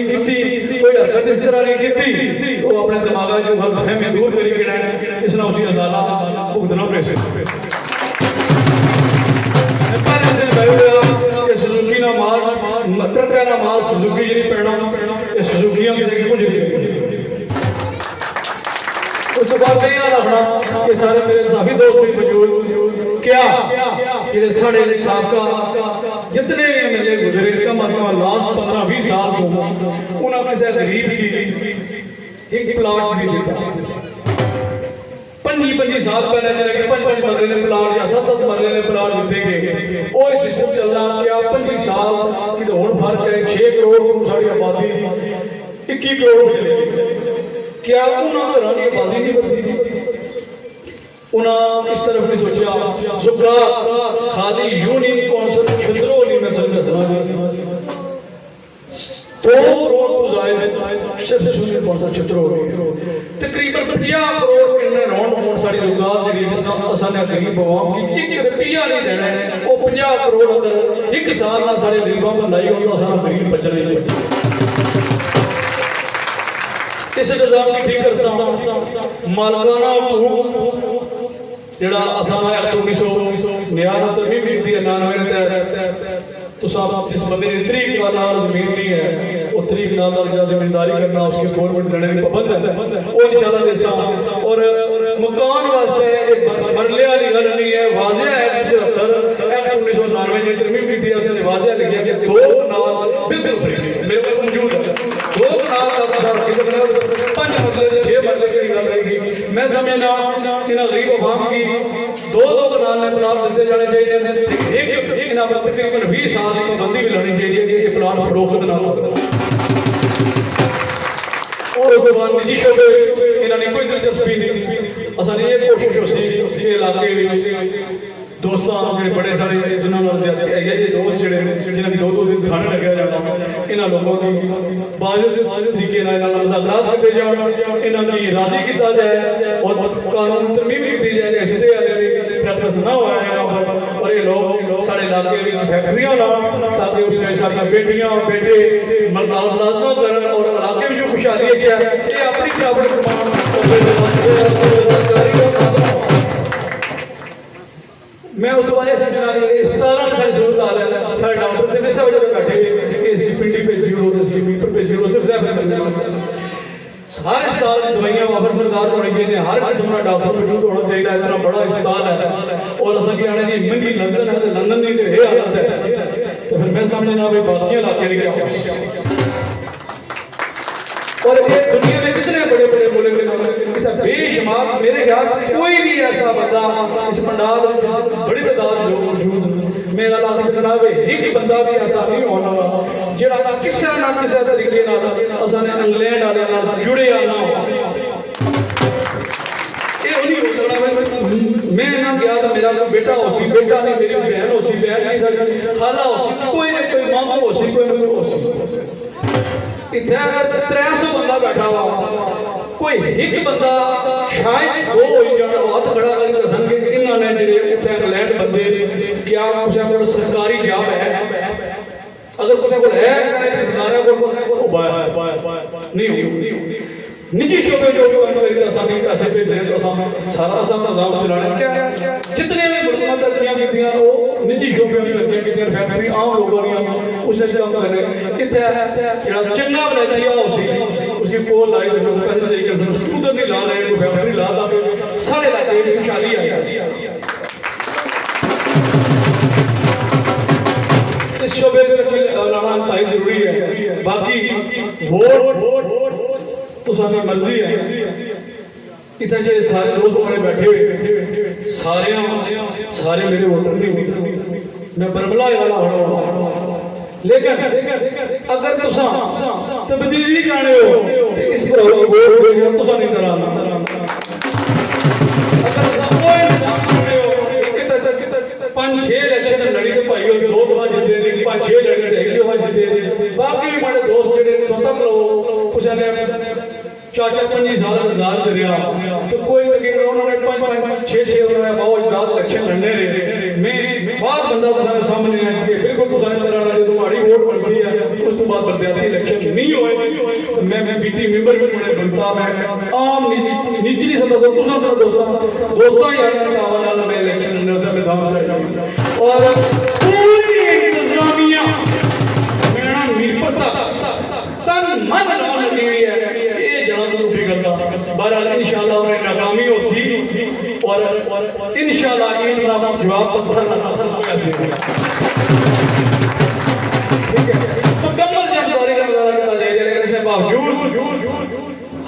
S9: की कोई हरकत इस तरह नहीं की तो अपने दिमाग जो गलतफहमी दूर करी के इसना उसी अजाला भुगतना पड़े सुजुकी ना माल ट्रक ना माल सुजुकी जी पैना ये सुजुकियां की जगह कुछ नहीं उस बाद में याद रखना कि सारे मेरे साथी दोस्त भी मौजूद क्या कि साढ़े साबका जितने भी एमएलए गुजरे कम अज कम लास्ट 15-20 साल तो उन्होंने किसी गरीब की एक प्लाट भी दिता 25 साल पहले जरा 5 मरले ने प्लाट या 7 मरले ने प्लाट दिते गए वो सिस्टम चलना क्या 25 साल की तो हुन फर्क है 6 करोड़ सारी आबादी 21 करोड़ क्या उन्होंने रानी आबादी नहीं बदली उन्होंने इस तरफ नहीं सोचा जुगा खाली यूनियन कौंसिल छतरो नहीं मैं समझ 2 करोड़ को जायद सिर्फ यूनियन कौंसिल छतरो तकरीबन 50 करोड़ इन्ने राउंड अमाउंट सारी जुगात जी जिस असाने गरीब अवाम की 1 रुपया नहीं देना है वो 50 करोड़ अंदर एक साल ना सारे गरीबां पर लाई होगी असाना गरीब बचने नहीं इस निजाम की ठीक कर मालकाना जेड़ा असाना एक्ट 1999 तरमीम की 99 के तहत तो साहब जिस बंदे ने तरीक वाला जमीन नहीं है वो तरीक नाल जमींदारी करना उसकी गवर्नमेंट देने की पाबंद है वो इंशाल्लाह देसा और मकान वास्ते एक मरले वाली गल नहीं है वाजिया है 74 एक्ट 1999 ने तरमीम की थी उसने वाजिया लिखा कि 2 नाल बिल्कुल मेरे को मौजूद है 2 प्लाट दिते जाने चाहिए एक इन्हां पर तकरीबन 20 साल की पाबंदी भी लानी चाहिए कि ये प्लाट फरोख्त ना हो और उस बाद निजी शोबे इन्होंने कोई दिलचस्पी नहीं असानी ये कोशिश होसी के इलाके दोस्तों जो बड़े सारे जिन्होंने ये दोस्त जोड़े जिन्हें दो दिन खाने लगे जाना इन्होंने लोगों की बाजुद तरीके मुज़ाकरात किए जाए इन्हों की राजी किया जाए और कानून तरमीम की जाए सिद्धे वाले प्रैक्टिस ना हो और ये लोग साढ़े इलाके में फैक्ट्रियां लाओ ताकि उसमें सारी बेटियां बेटे मुलाजमत करें और इलाके में जो खुशहाली है ये अपनी मैं उस वजह से जना इस तरह से जरूरत आ रहा है सारे डॉक्टर से वैसे वजह बैठे इस पिंडी पे जीरो इसकी मीटर पे जीरो सिर्फ ज़्यादा करने सारे अस्पताल में दवाइयां वापस बरदार होनी चाहिए हर किस्म का डॉक्टर मौजूद होना चाहिए इतना बड़ा अस्पताल है और असा की आने जी महंगी लंदन है तो लंदन की ये हालत है तो फिर मैं समझ ना भाई बाकी इलाके की क्या और ये दुनिया में कितने बड़े बड़े मुल्क हैं बेशुमार मेरे ख्याल कोई भी ऐसा बंदा इस पंडाल में बड़ी तादाद लोग मौजूद मेरा लाख जनाब एक बंदा भी ऐसा नहीं होना जेड़ा किसी ना किसी तरीके नाल असाने इंग्लैंड वाले नाल जुड़े ना हो ये नहीं हो सकता मैं ना गया तो मेरा कोई बेटा होसी बेटा नहीं मेरी बहन होसी बहन नहीं खाला होसी कोई ना कोई मामू होसी कोई ना कोई होसी इतना अगर 300 बंदा बैठा हुआ कोई एक बंदा शायद दो हो जाए हाथ खड़ा करके दसन के इन्होंने जेडे उत्थे इंग्लैंड बंदे क्या कुछ को सरकारी जॉब है अगर कुछ को है सारा को नहीं निजी शोबे जो पैसे भेजते हैं तो सारा निजाम चलाना क्या जितने भी मुल्कों तरक्कियां की वो निजी शोबे में तरक्कियां की फैक्ट्री आम लोगों ने उसे काम करे इतना चंगा बनाया उसकी पोल लाई तो पैसे सही कर सकते उधर नहीं ला रहे फैक्ट्री ला सारे इलाके में खुशहाली आई इस शोबे में लाना इंतहाई जरूरी है बाकी वोट तो सारी मर्जी है इतने जो सारे दोस्त हमारे बैठे हुए सारे मेरे वोटर नहीं मैं बरबला वाला होना लेकिन अगर तुसा तब्दीली चाहते हो इस पर वोट देना तुसा नहीं कराना अगर 5-6 इलेक्शन लड़ी तो भाई 2 दफा जीते 5-6 लड़ी 1 दफा जीते बाकी हमारे दोस्त जो स्वतंत्र हो कुछ ने 4-5 साल इंतजार करिया तो कोई तकरीबन उन्होंने 5-6 उन्होंने बहुत ज्यादा इलेक्शन लड़ने रहे मैं बात बंदा तुम्हारे सामने है कि बिल्कुल तुम्हारी तरह जो तुम्हारी वोट बनती है उस तो बाद बदलियाती इलेक्शन नहीं होए तो मैं बीटी मेंबर भी बने बनता मैं आम निचली सतह पर दूसरा दोस्तों यार का वाला मैं इलेक्शन मैदान चाहिए और पूरी इंतजामिया मेरा निर्पता तन मन लगी हुई है बहरहाल इंशाअल्लाह उन्हें नाकामी हो सी और इंशाअल्लाह इनका जवाब पत्थर ऐसे ठीक है मुकम्मल जानकारी का मुजाहरा करता जाए लेकिन इसके बावजूद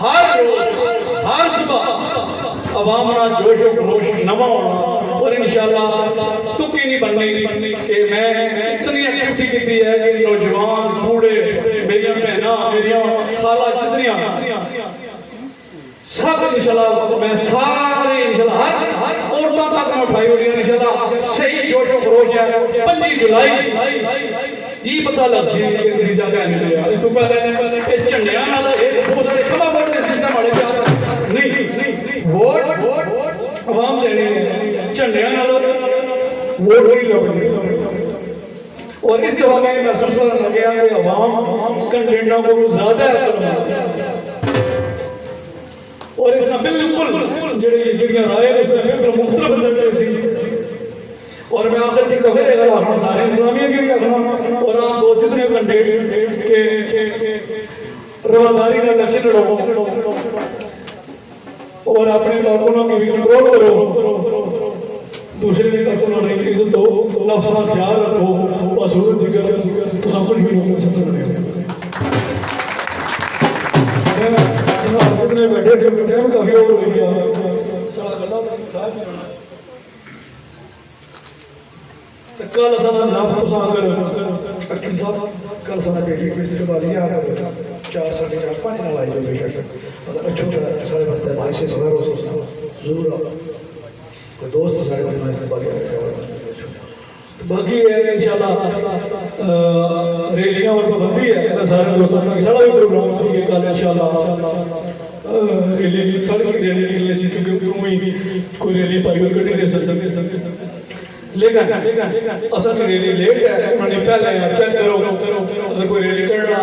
S9: हर रोज हर सुबह अवाम ना जोश और खरोश नवा होना और इंशाअल्लाह तुक्की नहीं बननी कि मैं इतनी एक्टिविटी की है कि नौजवान बूढ़े मेरी बहना मेरी खाला जितनियां सब इंशाल्लाह मैं सारे इंशाल्लाह हर औरतों तक मैं उठाई हुई इंशाल्लाह सही जोश और खरोश है 5 जुलाई ये पता लग सी कि नतीजा क्या निकलेगा इस तो पहले झंडियां नाल बहुत सारे सभा बोर्ड के सिस्टम वाले नहीं वोट आवाम देनी है झंडियां नाल वोट नहीं लगनी और इस दफा में महसूस करने लगे कि आवाम कैंडिडेटों को ज्यादा है और इसका बिल्कुल जड़ियां राय बिल्कुल मुख्तलिफ नजर से और मैं आखिर की कहे अगर आप सारे इंतजामिया की भी रखना और आप दो जितने कैंडिडेट के रवादारी का इलेक्शन लड़ो और अपने लोगों की भी कंट्रोल करो दूसरे की तरफ उन्होंने इज्जत दो नफ्स का ख्याल रखो और सूरत दिक्कत तो सब कुछ भी हो सकता कितने बैठे थे काफी और हो गया कल असां जनाब तुसां अगर अकील साहब कल साढ़े बेटी की इज्जत वाली याद करो 4 साढ़े 4 5 ना लाई बेशक अगर अच्छो सारे बंदे भाई से खबर हो जरूर आओ कोई दोस्त सारे बंदे से बाकी बाकी है इंशाल्लाह रैलियां और पाबंदी है मैं सारे दोस्तों का सारा भी प्रोग्राम सी कल इंशाल्लाह रैली सड़क की रैली निकलने से क्योंकि तुम ही कोई रैली पाई और कटी दे सकते लेकिन असल में रैली लेट है उन्होंने पहले चेक करो अगर कोई रैली करना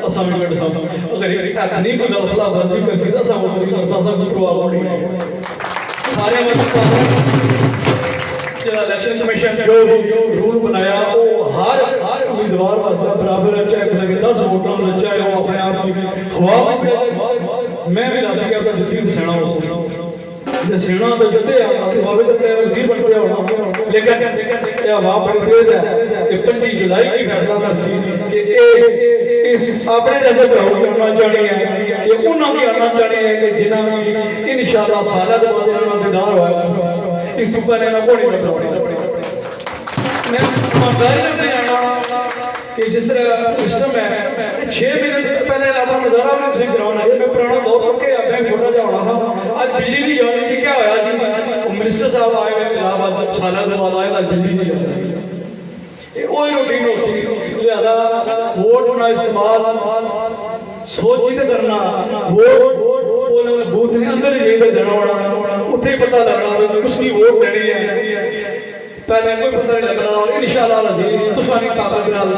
S9: असा भी कर सकते अगर इतनी कोई गलत वर्जी कर सकते असा वो को प्रभाव पड़ेगा सारे मतलब इलेक्शन कमीशन जो रूल बनाया वो हर उम्मीदवार वास्ते बराबर है चाहे किसी के 10 वोटां हो चाहे वो अपने आप की ख्वाब मैं भी लाती कि अपना जितनी सेना हो सेना तो जिते बाबे तो वजीर बन गया होना लेकिन यह वाह बड़ी तेज है कि 25 जुलाई की फैसला कर कि इस अपने जैसे ग्राउंड में आना चाहनी है कि उन्होंने भी आना चाहनी है कि जिन्होंने इंशाल्लाह सारा दीदार हुआ इस ऊपर ना घोड़ी मैं ईमानदारी से आना कि जिस तरह सिस्टम है 6 महीने पहले अपना नजारा भी कराना है मैं पुराना दौर पक्के मैं छोटा जा होना था आज बिजली नहीं जानी थी क्या होया जी मिनिस्टर साहब आए हुए इलाहाबाद साल बाद आए आज बिजली नहीं जानी वो रूटीन हो सी लिहाजा वोट का इस्तेमाल सोची तो करना वोट बूथ ने अंदर ही देना होना उत्थे पता लगना किसकी वोट देनी है पहले कोई पता नहीं लगना और इंशाअल्लाह अज़ीज़ तुसानी ताकत नाल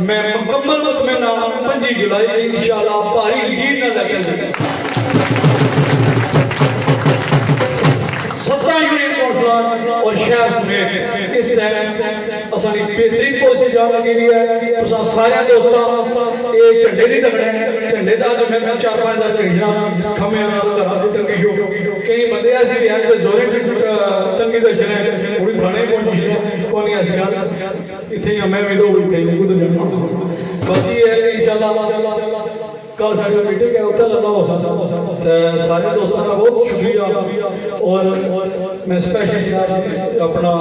S9: मैं मुकम्मल मुतमईन हूं 25 जुलाई इंशाअल्लाह भारी लीड नाल इलेक्शन सत्ता यूनियन कौंसल और शहर समेत इस टाइम असानी बेहतरीन कोशिश जान लगी है तुसा सारे दोस्तों ये झंडे नहीं लगने झंडे का जो मैं 4-5 झंडियां खमे घरों की टंगी हो कई बंदे ऐसे भी हैं जो जोरे टंगी दे छड़े पूरी थाने पहुंची कोनी ऐसी गल इथे मैं भी दो इथे खुद जाना बाकी है इंशाल्लाह कल साढ़े मीटिंग है उत्तर लगा हो सारे दोस्तों का बहुत शुक्रिया और मैं स्पेशल अपना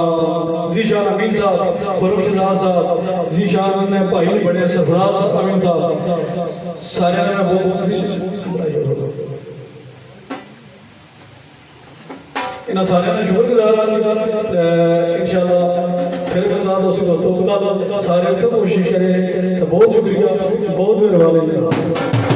S9: जीशान अमीन साहब खुरम शहजाद साहब जीशान ने भाई बड़े सरफराज अमीन साहब सारे ने बहुत इन सारे ने शुक्रगुजार इंशाल्लाह फिर दोस्तों सारे कोशिश करें तो बहुत शुक्रिया बहुत मेहरबानी।